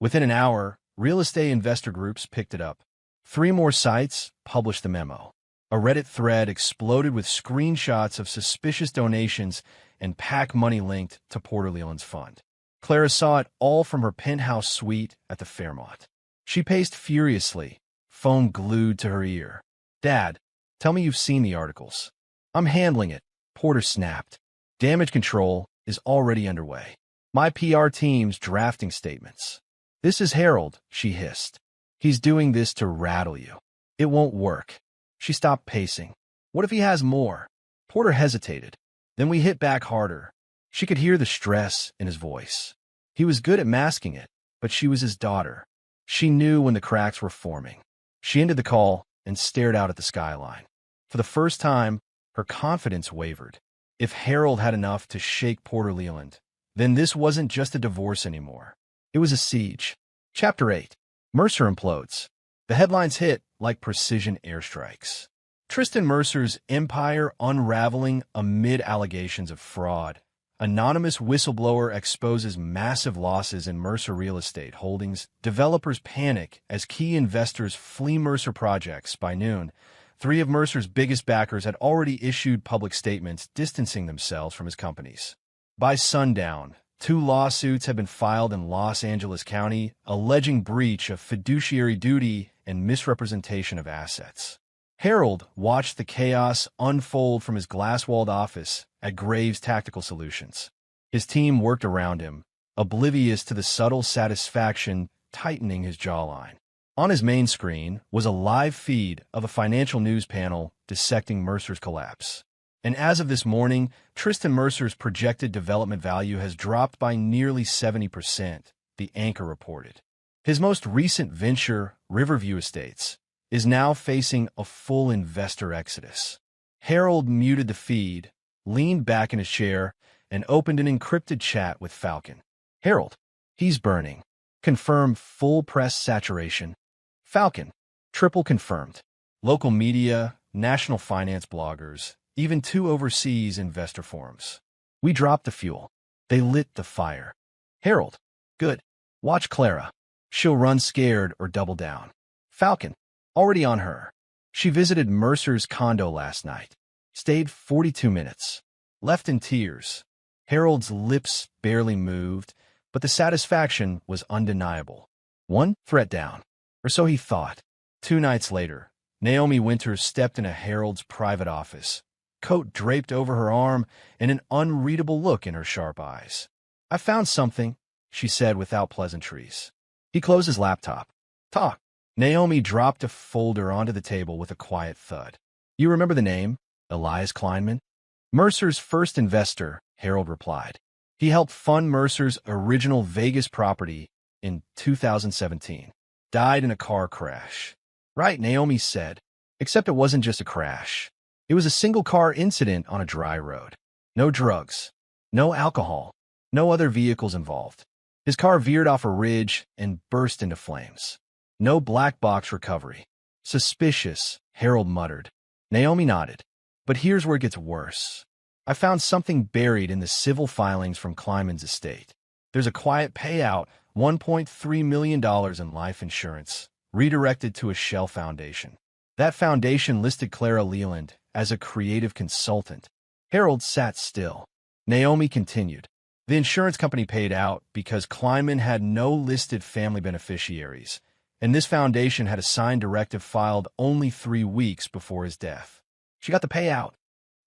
Within an hour, real estate investor groups picked it up. 3 more sites published the memo. A Reddit thread exploded with screenshots of suspicious donations and PAC money linked to Porter Leland's fund. Clara saw it all from her penthouse suite at the Fairmont. She paced furiously, phone glued to her ear. Dad, tell me you've seen the articles. I'm handling it, Porter snapped. Damage control is already underway. My PR team's drafting statements. This is Harold, she hissed. He's doing this to rattle you. It won't work. She stopped pacing. What if he has more? Porter hesitated. Then we hit back harder. She could hear the stress in his voice. He was good at masking it, but she was his daughter. She knew when the cracks were forming. She ended the call and stared out at the skyline. For the first time, her confidence wavered. If Harold had enough to shake Porter Leland, then this wasn't just a divorce anymore. It was a siege. Chapter 8. Mercer implodes. The headlines hit like precision airstrikes. Tristan Mercer's empire unraveling amid allegations of fraud. Anonymous whistleblower exposes massive losses in Mercer real estate holdings. Developers panic as key investors flee Mercer projects. By noon, 3 of Mercer's biggest backers had already issued public statements distancing themselves from his companies. By sundown, 2 lawsuits had been filed in Los Angeles County alleging breach of fiduciary duty and misrepresentation of assets. Harold watched the chaos unfold from his glass-walled office at Graves Tactical Solutions. His team worked around him, oblivious to the subtle satisfaction tightening his jawline. On his main screen was a live feed of a financial news panel dissecting Mercer's collapse. And as of this morning, Tristan Mercer's projected development value has dropped by nearly 70%, the anchor reported. His most recent venture, Riverview Estates, is now facing a full investor exodus. Harold muted the feed, leaned back in his chair, and opened an encrypted chat with Falcon. Harold, he's burning. Confirm full press saturation. Falcon, triple confirmed. Local media, national finance bloggers, even 2 overseas investor forums. We dropped the fuel. They lit the fire. Harold, good. Watch Clara. She'll run scared or double down. Falcon, already on her. She visited Mercer's condo last night. Stayed 42 minutes. Left in tears. Harold's lips barely moved, but the satisfaction was undeniable. 1 threat down. Or so he thought. 2 nights later, Naomi Winters stepped into Harold's private office, coat draped over her arm and an unreadable look in her sharp eyes. I found something, she said without pleasantries. He closed his laptop. Talk. Naomi dropped a folder onto the table with a quiet thud. You remember the name? Elias Kleinman? Mercer's first investor, Harold replied. He helped fund Mercer's original Vegas property in 2017. Died in a car crash. Right, Naomi said. Except it wasn't just a crash. It was a single-car incident on a dry road. No drugs. No alcohol. No other vehicles involved. His car veered off a ridge and burst into flames. No black box recovery. Suspicious, Harold muttered. Naomi nodded. But here's where it gets worse. I found something buried in the civil filings from Kleiman's estate. There's a quiet payout, $1.3 million in life insurance, redirected to a shell foundation. That foundation listed Clara Leland as a creative consultant. Harold sat still. Naomi continued. The insurance company paid out because Kleiman had no listed family beneficiaries, and this foundation had a signed directive filed only 3 weeks before his death. She got the payout?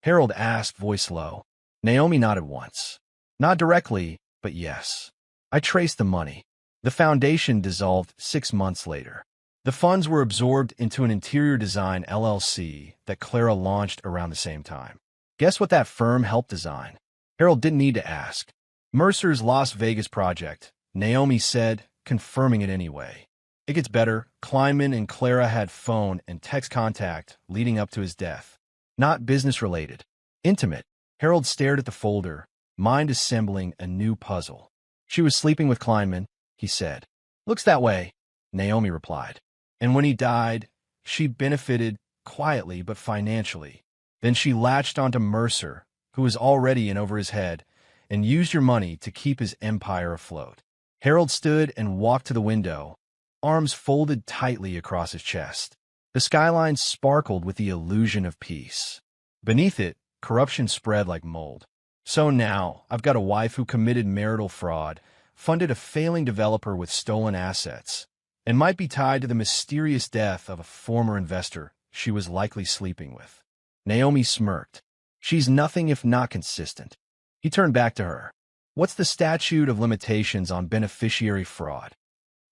Harold asked, voice low. Naomi nodded once. Not directly, but yes. I traced the money. The foundation dissolved 6 months later. The funds were absorbed into an interior design LLC that Clara launched around the same time. Guess what that firm helped design? Harold didn't need to ask. Mercer's Las Vegas project, Naomi said, confirming it anyway. It gets better. Kleiman and Clara had phone and text contact leading up to his death. Not business-related. Intimate. Harold stared at the folder, mind assembling a new puzzle. She was sleeping with Kleiman, he said. Looks that way, Naomi replied. And when he died, she benefited quietly but financially. Then she latched onto Mercer, who was already in over his head, and used your money to keep his empire afloat. Harold stood and walked to the window, arms folded tightly across his chest. The skyline sparkled with the illusion of peace. Beneath it, corruption spread like mold. So now, I've got a wife who committed marital fraud, funded a failing developer with stolen assets, and might be tied to the mysterious death of a former investor she was likely sleeping with. Naomi smirked. She's nothing if not consistent. He turned back to her. What's the statute of limitations on beneficiary fraud?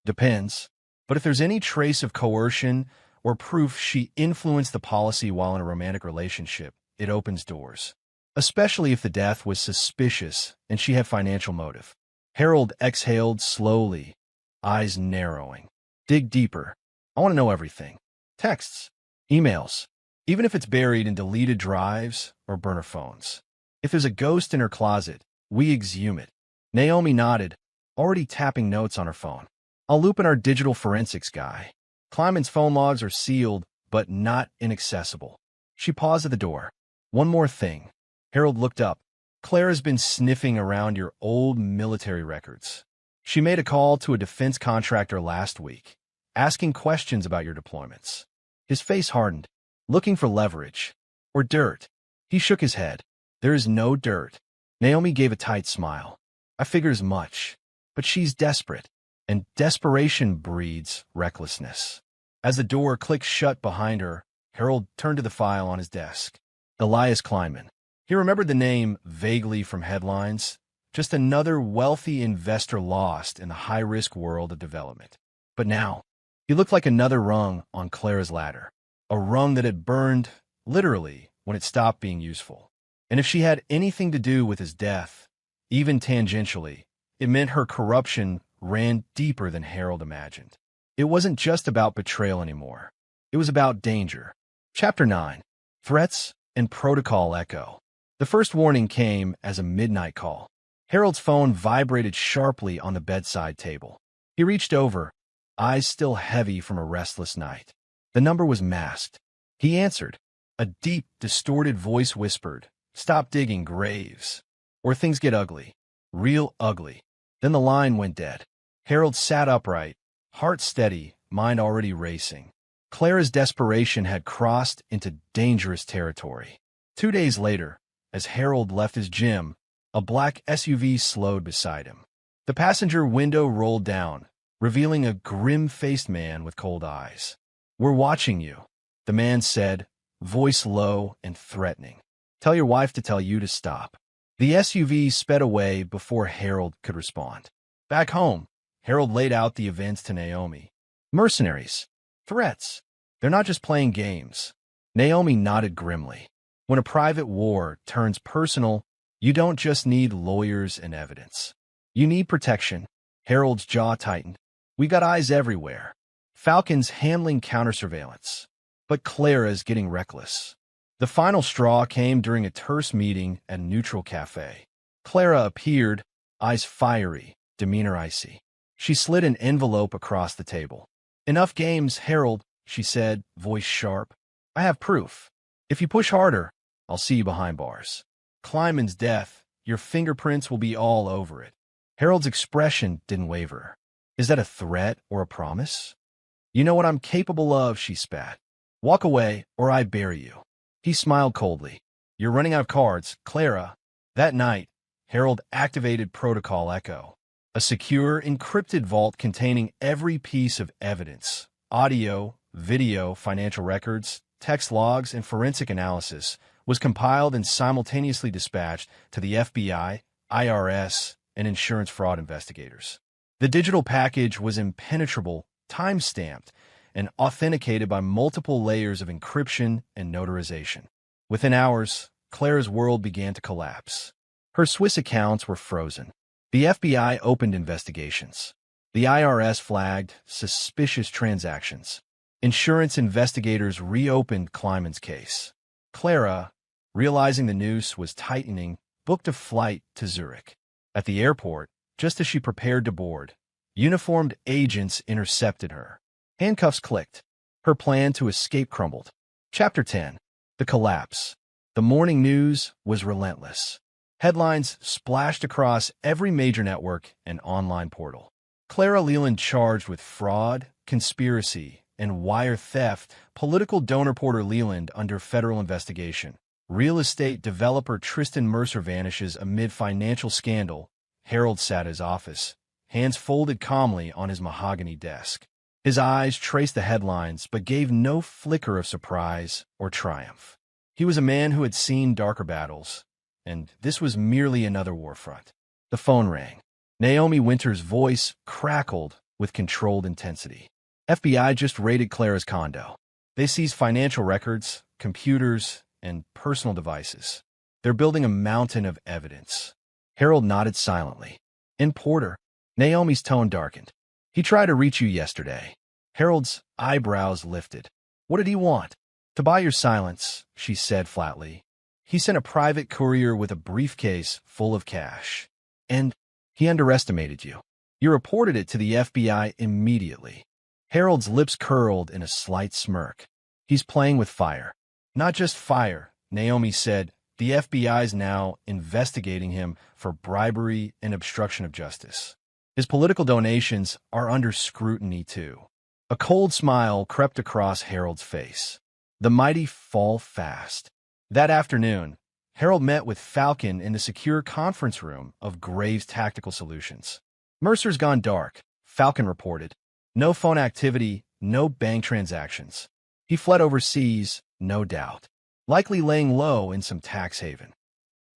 Depends. But if there's any trace of coercion or proof she influenced the policy while in a romantic relationship, it opens doors. Especially if the death was suspicious and she had financial motive. Harold exhaled slowly, eyes narrowing. Dig deeper. I want to know everything. Texts, emails, even if it's buried in deleted drives or burner phones. If there's a ghost in her closet, we exhume it. Naomi nodded, already tapping notes on her phone. I'll loop in our digital forensics guy. Kleiman's phone logs are sealed, but not inaccessible. She paused at the door. One more thing. Harold looked up. Clara's been sniffing around your old military records. She made a call to a defense contractor last week, asking questions about your deployments. His face hardened, looking for leverage. Or dirt. He shook his head. There is no dirt. Naomi gave a tight smile. I figure as much. But she's desperate, and desperation breeds recklessness. As the door clicked shut behind her, Harold turned to the file on his desk. Elias Kleiman. He remembered the name vaguely from headlines, just another wealthy investor lost in the high-risk world of development. But now, he looked like another rung on Clara's ladder, a rung that had burned, literally, when it stopped being useful. And if she had anything to do with his death, even tangentially, it meant her corruption ran deeper than Harold imagined. It wasn't just about betrayal anymore. It was about danger. Chapter 9. Threats and Protocol Echo. The first warning came as a midnight call. Harold's phone vibrated sharply on the bedside table. He reached over, eyes still heavy from a restless night. The number was masked. He answered. A deep, distorted voice whispered, "Stop digging graves, or things get ugly. Real ugly." Then the line went dead. Harold sat upright, heart steady, mind already racing. Clara's desperation had crossed into dangerous territory. 2 days later, as Harold left his gym, a black SUV slowed beside him. The passenger window rolled down, revealing a grim-faced man with cold eyes. "We're watching you," the man said, voice low and threatening. "Tell your wife to tell you to stop." The SUV sped away before Harold could respond. Back home, Harold laid out the events to Naomi. Mercenaries. Threats. They're not just playing games. Naomi nodded grimly. When a private war turns personal, You don't just need lawyers and evidence. You need protection. Harold's jaw tightened. We got eyes everywhere. Falcon's handling counter-surveillance. But Clara's getting reckless. The final straw came during a terse meeting at Neutral Cafe. Clara appeared, eyes fiery, demeanor icy. She slid an envelope across the table. "Enough games, Harold," she said, voice sharp. "I have proof. If you push harder, I'll see you behind bars. Kleiman's death, your fingerprints will be all over it." Harold's expression didn't waver. "Is that a threat or a promise?" "You know what I'm capable of," she spat. "Walk away, or I bury you." He smiled coldly. "You're running out of cards, Clara." That night, Harold activated Protocol Echo, a secure, encrypted vault containing every piece of evidence: audio, video, financial records, text logs, and forensic analysis was compiled and simultaneously dispatched to the FBI, IRS, and insurance fraud investigators. The digital package was impenetrable, time-stamped, and authenticated by multiple layers of encryption and notarization. Within hours, Clara's world began to collapse. Her Swiss accounts were frozen. The FBI opened investigations. The IRS flagged suspicious transactions. Insurance investigators reopened Kleiman's case. Clara, realizing the noose was tightening, booked a flight to Zurich. At the airport, just as she prepared to board, uniformed agents intercepted her. Handcuffs clicked. Her plan to escape crumbled. Chapter 10. The Collapse. The morning news was relentless. Headlines splashed across every major network and online portal. Clara Leland charged with fraud, conspiracy, and wire theft. Political donor Porter Leland under federal investigation. Real estate developer Tristan Mercer vanishes amid financial scandal. Harold sat at his office, hands folded calmly on his mahogany desk. His eyes traced the headlines but gave no flicker of surprise or triumph. He was a man who had seen darker battles, and this was merely another war front. The phone rang. Naomi Winter's voice crackled with controlled intensity. "FBI just raided Clara's condo. They seized financial records, computers, and personal devices. They're building a mountain of evidence." Harold nodded silently. "And Porter?" Naomi's tone darkened. "He tried to reach you yesterday." Harold's eyebrows lifted. "What did he want?" "To buy your silence," she said flatly. "He sent a private courier with a briefcase full of cash. And he underestimated you. You reported it to the FBI immediately." Harold's lips curled in a slight smirk. "He's playing with fire." "Not just fire," Naomi said. "The FBI's now investigating him for bribery and obstruction of justice. His political donations are under scrutiny, too." A cold smile crept across Harold's face. The mighty fall fast. That afternoon, Harold met with Falcon in the secure conference room of Graves Tactical Solutions. "Mercer's gone dark," Falcon reported. "No phone activity, no bank transactions. He fled overseas, no doubt. Likely laying low in some tax haven."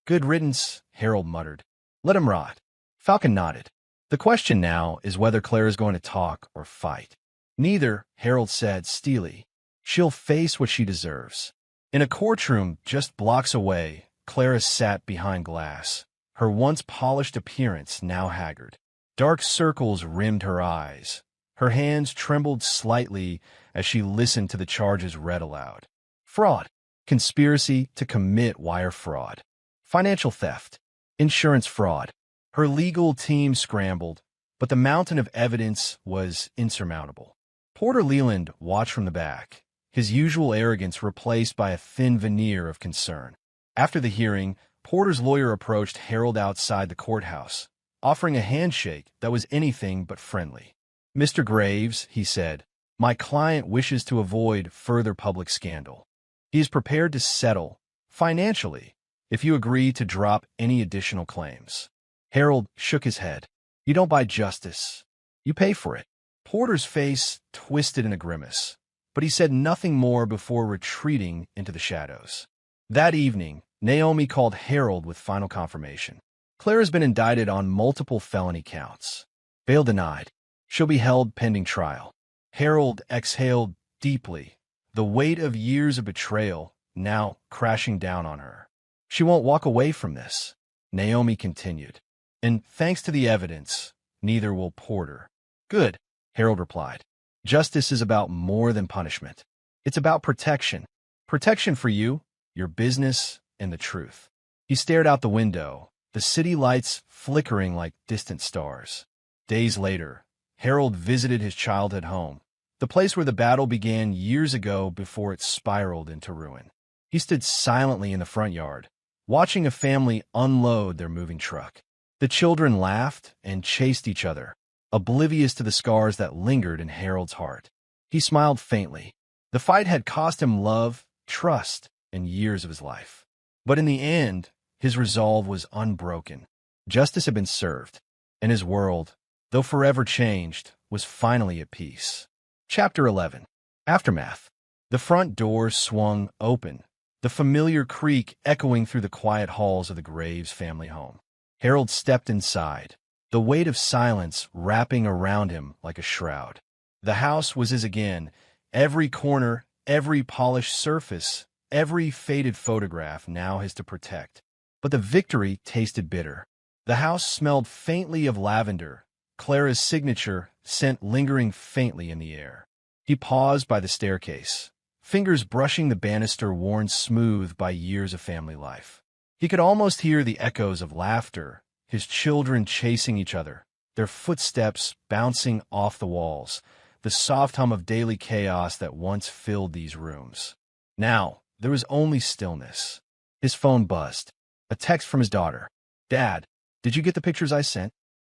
"Good riddance," Harold muttered. "Let him rot." Falcon nodded. "The question now is whether Clara's going to talk or fight." "Neither," Harold said steely. "She'll face what she deserves." In a courtroom just blocks away, Clara sat behind glass, her once polished appearance now haggard. Dark circles rimmed her eyes. Her hands trembled slightly as she listened to the charges read aloud. Fraud. Conspiracy to commit wire fraud. Financial theft. Insurance fraud. Her legal team scrambled, but the mountain of evidence was insurmountable. Porter Leland watched from the back, his usual arrogance replaced by a thin veneer of concern. After the hearing, Porter's lawyer approached Harold outside the courthouse, offering a handshake that was anything but friendly. "Mr. Graves," he said, "my client wishes to avoid further public scandal. He is prepared to settle, financially, if you agree to drop any additional claims." Harold shook his head. "You don't buy justice. You pay for it." Porter's face twisted in a grimace, but he said nothing more before retreating into the shadows. That evening, Naomi called Harold with final confirmation. "Clara's been indicted on multiple felony counts. Bail denied. She'll be held pending trial." Harold exhaled deeply, the weight of years of betrayal now crashing down on her. "She won't walk away from this." Naomi continued. And thanks to the evidence, neither will Porter. Good, Harold replied. Justice is about more than punishment. It's about protection. Protection for you, your business, and the truth. He stared out the window, the city lights flickering like distant stars. Days later, Harold visited his childhood home, the place where the battle began years ago before it spiraled into ruin. He stood silently in the front yard, watching a family unload their moving truck. The children laughed and chased each other, oblivious to the scars that lingered in Harold's heart. He smiled faintly. The fight had cost him love, trust, and years of his life. But in the end, his resolve was unbroken. Justice had been served, and his world, though forever changed, was finally at peace. Chapter 11. Aftermath. The front door swung open, the familiar creak echoing through the quiet halls of the Graves family home. Harold stepped inside, the weight of silence wrapping around him like a shroud. The house was his again, every corner, every polished surface, every faded photograph now his to protect. But the victory tasted bitter. The house smelled faintly of lavender, Clara's signature scent lingering faintly in the air. He paused by the staircase, fingers brushing the banister worn smooth by years of family life. He could almost hear the echoes of laughter, his children chasing each other, their footsteps bouncing off the walls, the soft hum of daily chaos that once filled these rooms. Now, there was only stillness. His phone buzzed. A text from his daughter. Dad, did you get the pictures I sent?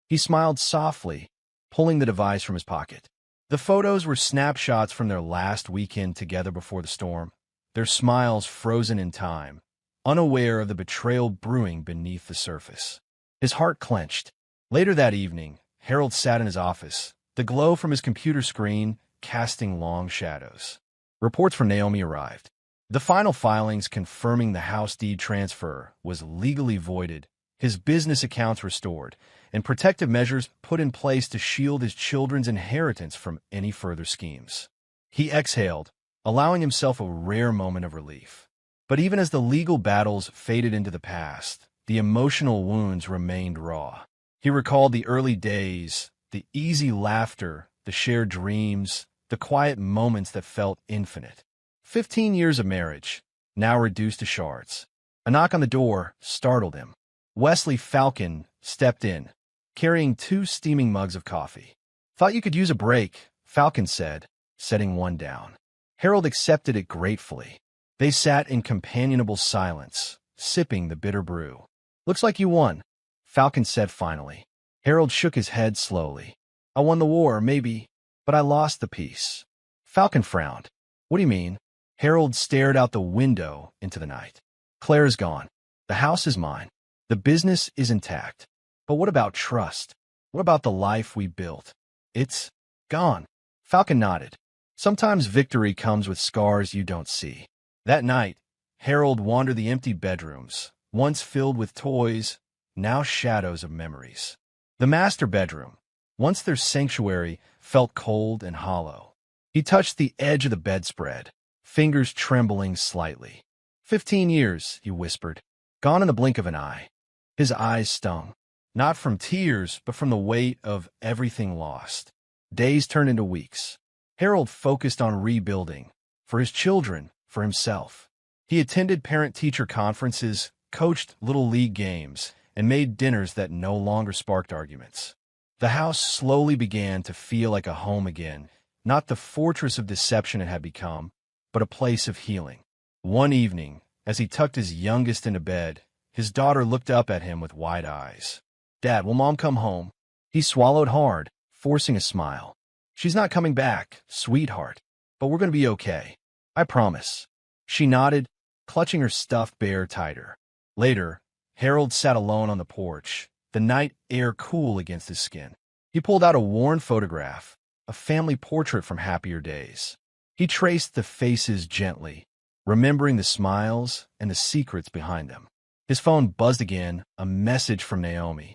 He smiled softly, pulling the device from his pocket. The photos were snapshots from their last weekend together before the storm, their smiles frozen in time, unaware of the betrayal brewing beneath the surface. His heart clenched. Later that evening, Harold sat in his office, the glow from his computer screen casting long shadows. Reports from Naomi arrived. The final filings confirming the house deed transfer was legally voided, his business accounts restored, and protective measures put in place to shield his children's inheritance from any further schemes. He exhaled, allowing himself a rare moment of relief. But even as the legal battles faded into the past, the emotional wounds remained raw. He recalled the early days, the easy laughter, the shared dreams, the quiet moments that felt infinite. 15 years of marriage, now reduced to shards. A knock on the door startled him. Wesley Falcon stepped in, carrying 2 steaming mugs of coffee. Thought you could use a break, Falcon said, setting one down. Harold accepted it gratefully. They sat in companionable silence, sipping the bitter brew. Looks like you won, Falcon said finally. Harold shook his head slowly. I won the war, maybe, but I lost the peace. Falcon frowned. What do you mean? Harold stared out the window into the night. Claire's gone. The house is mine. The business is intact. But what about trust? What about the life we built? It's gone. Falcon nodded. Sometimes victory comes with scars you don't see. That night, Harold wandered the empty bedrooms, once filled with toys, now shadows of memories. The master bedroom, once their sanctuary, felt cold and hollow. He touched the edge of the bedspread, fingers trembling slightly. 15 years, he whispered, gone in the blink of an eye. His eyes stung, not from tears, but from the weight of everything lost. Days turned into weeks. Harold focused on rebuilding, for his children, for himself. He attended parent-teacher conferences, coached little league games, and made dinners that no longer sparked arguments. The house slowly began to feel like a home again, not the fortress of deception it had become, but a place of healing. One evening, as he tucked his youngest into bed, his daughter looked up at him with wide eyes. Dad, will Mom come home? He swallowed hard, forcing a smile. She's not coming back, sweetheart, but we're going to be okay. I promise. She nodded, clutching her stuffed bear tighter. Later, Harold sat alone on the porch, the night air cool against his skin. He pulled out a worn photograph, a family portrait from happier days. He traced the faces gently, remembering the smiles and the secrets behind them. His phone buzzed again, a message from Naomi.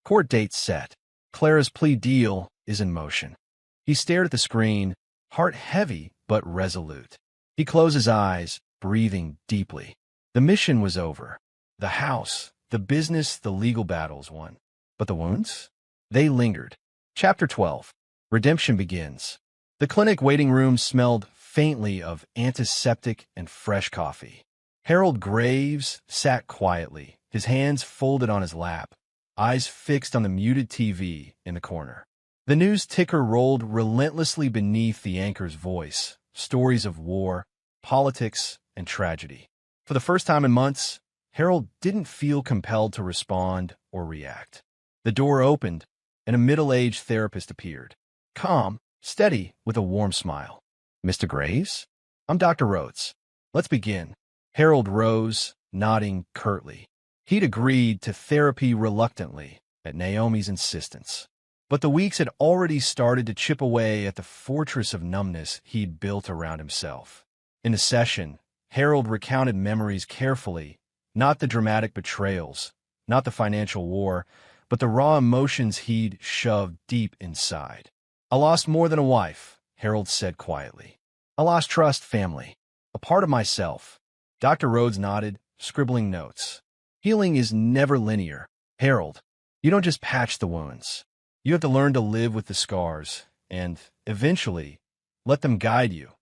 Court date set. Clara's plea deal is in motion. He stared at the screen, heart heavy but resolute. He closed his eyes, breathing deeply. The mission was over. The house, The business, the legal battles won. But the wounds? They lingered. Chapter 12. Redemption begins. The clinic waiting room smelled faintly of antiseptic and fresh coffee. Harold Graves sat quietly, his hands folded on his lap, eyes fixed on the muted TV in the corner. The news ticker rolled relentlessly beneath the anchor's voice, stories of war, politics, and tragedy. For the first time in months, Harold didn't feel compelled to respond or react. The door opened, and a middle-aged therapist appeared. Calm, steady, with a warm smile. "Mr. Graves? I'm Dr. Rhodes. Let's begin." Harold rose, nodding curtly. He'd agreed to therapy reluctantly, at Naomi's insistence. But the weeks had already started to chip away at the fortress of numbness he'd built around himself. In the session, Harold recounted memories carefully, not the dramatic betrayals, not the financial war, but the raw emotions he'd shoved deep inside. "I lost more than a wife," Harold said quietly. "I lost trust, family, a part of myself." Dr. Rhodes nodded, scribbling notes. "Healing is never linear, Harold. You don't just patch the wounds. You have to learn to live with the scars, and, eventually, let them guide you,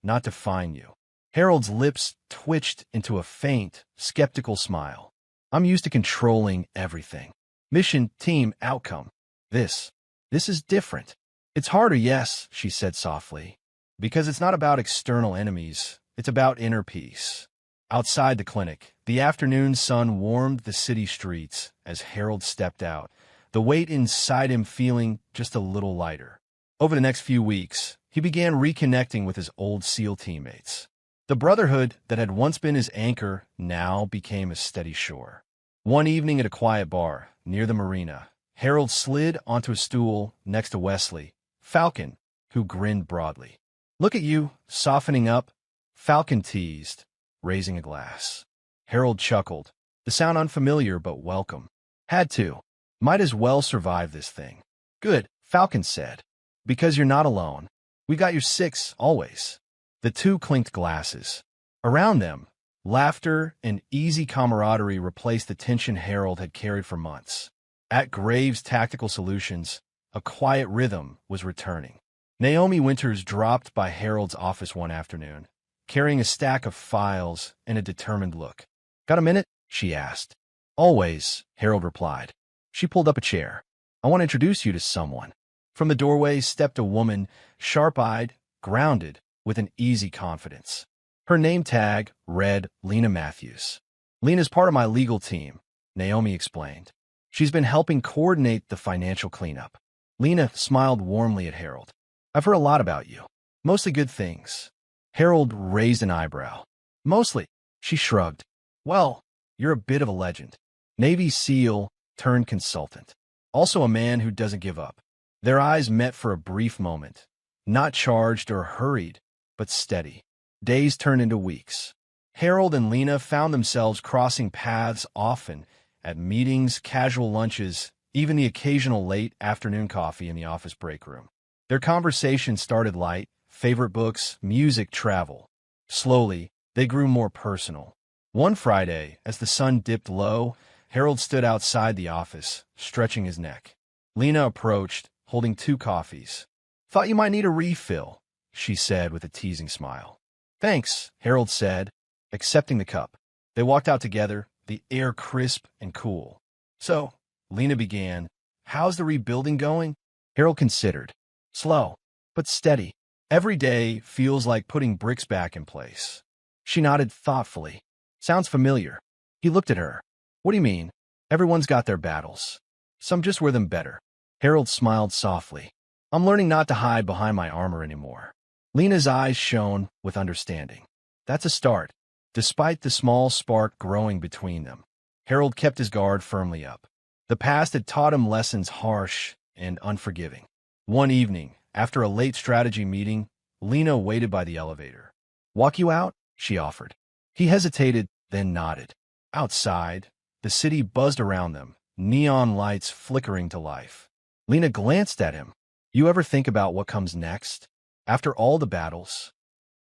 not define you." Harold's lips twitched into a faint, skeptical smile. "I'm used to controlling everything. Mission, team, outcome. This is different." "It's harder, yes," she said softly, "because it's not about external enemies, it's about inner peace." Outside the clinic, the afternoon sun warmed the city streets as Harold stepped out, the weight inside him feeling just a little lighter. Over the next few weeks, he began reconnecting with his old SEAL teammates. The brotherhood that had once been his anchor now became a steady shore. One evening at a quiet bar near the marina, Harold slid onto a stool next to Wesley, Falcon, who grinned broadly. "Look at you, softening up," Falcon teased, raising a glass. Harold chuckled, the sound unfamiliar but welcome. "Had to. Might as well survive this thing." "Good," Falcon said. "Because you're not alone. We got your six, always." The two clinked glasses. Around them, laughter and easy camaraderie replaced the tension Harold had carried for months. At Graves' Tactical Solutions, a quiet rhythm was returning. Naomi Winters dropped by Harold's office one afternoon, carrying a stack of files and a determined look. "Got a minute?" she asked. "Always," Harold replied. She pulled up a chair. "I want to introduce you to someone." From the doorway stepped a woman, sharp-eyed, grounded, with an easy confidence. Her name tag read Lena Matthews. "Lena's part of my legal team," Naomi explained. "She's been helping coordinate the financial cleanup." Lena smiled warmly at Harold. "I've heard a lot about you. Mostly good things." Harold raised an eyebrow. "Mostly," she shrugged. "Well, you're a bit of a legend. Navy SEAL turned consultant. Also a man who doesn't give up." Their eyes met for a brief moment, not charged or hurried, but steady. Days turned into weeks. Harold and Lena found themselves crossing paths often, at meetings, casual lunches, even the occasional late afternoon coffee in the office break room. Their conversation started light, favorite books, music, travel. Slowly, they grew more personal. One Friday, as the sun dipped low, Harold stood outside the office, stretching his neck. Lena approached, holding 2 coffees. "Thought you might need a refill," she said with a teasing smile. "Thanks," Harold said, accepting the cup. They walked out together, the air crisp and cool. "So," Lena began, "how's the rebuilding going?" Harold considered. "Slow, but steady. Every day feels like putting bricks back in place." She nodded thoughtfully. "Sounds familiar." He looked at her. "What do you mean?" "Everyone's got their battles. Some just wear them better." Harold smiled softly. "I'm learning not to hide behind my armor anymore." Lena's eyes shone with understanding. "That's a start." Despite the small spark growing between them, Harold kept his guard firmly up. The past had taught him lessons harsh and unforgiving. One evening, after a late strategy meeting, Lena waited by the elevator. "Walk you out?" she offered. He hesitated, then nodded. Outside, the city buzzed around them, neon lights flickering to life. Lena glanced at him. "You ever think about what comes next? After all the battles?"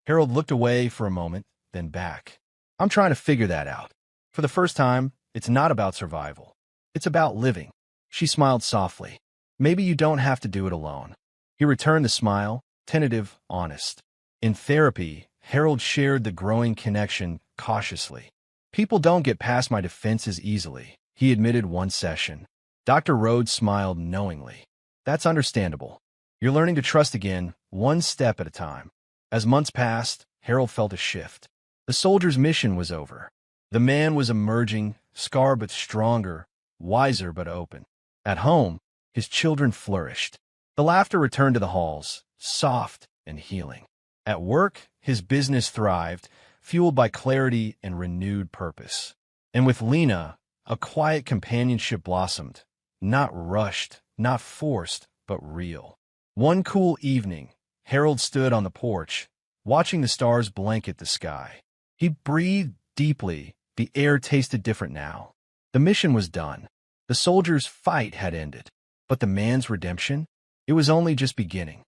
Harold looked away for a moment, then back. "I'm trying to figure that out." For the first time, It's not about survival. It's about living. She smiled softly. Maybe you don't have to do it alone. He returned the smile, tentative, honest. In therapy, Harold shared the growing connection cautiously. People don't get past my defenses easily, he admitted one session. Dr. Rhodes smiled knowingly. That's understandable. You're learning to trust again, one step at a time. As months passed, Harold felt a shift. The soldier's mission was over. The man was emerging, scarred but stronger, wiser but open. At home, his children flourished. The laughter returned to the halls, soft and healing. At work, his business thrived, fueled by clarity and renewed purpose. And with Lena, a quiet companionship blossomed, not rushed, not forced, but real. One cool evening, Harold stood on the porch, watching the stars blanket the sky. He breathed deeply. The air tasted different now. The mission was done. The soldier's fight had ended. But the man's redemption? It was only just beginning.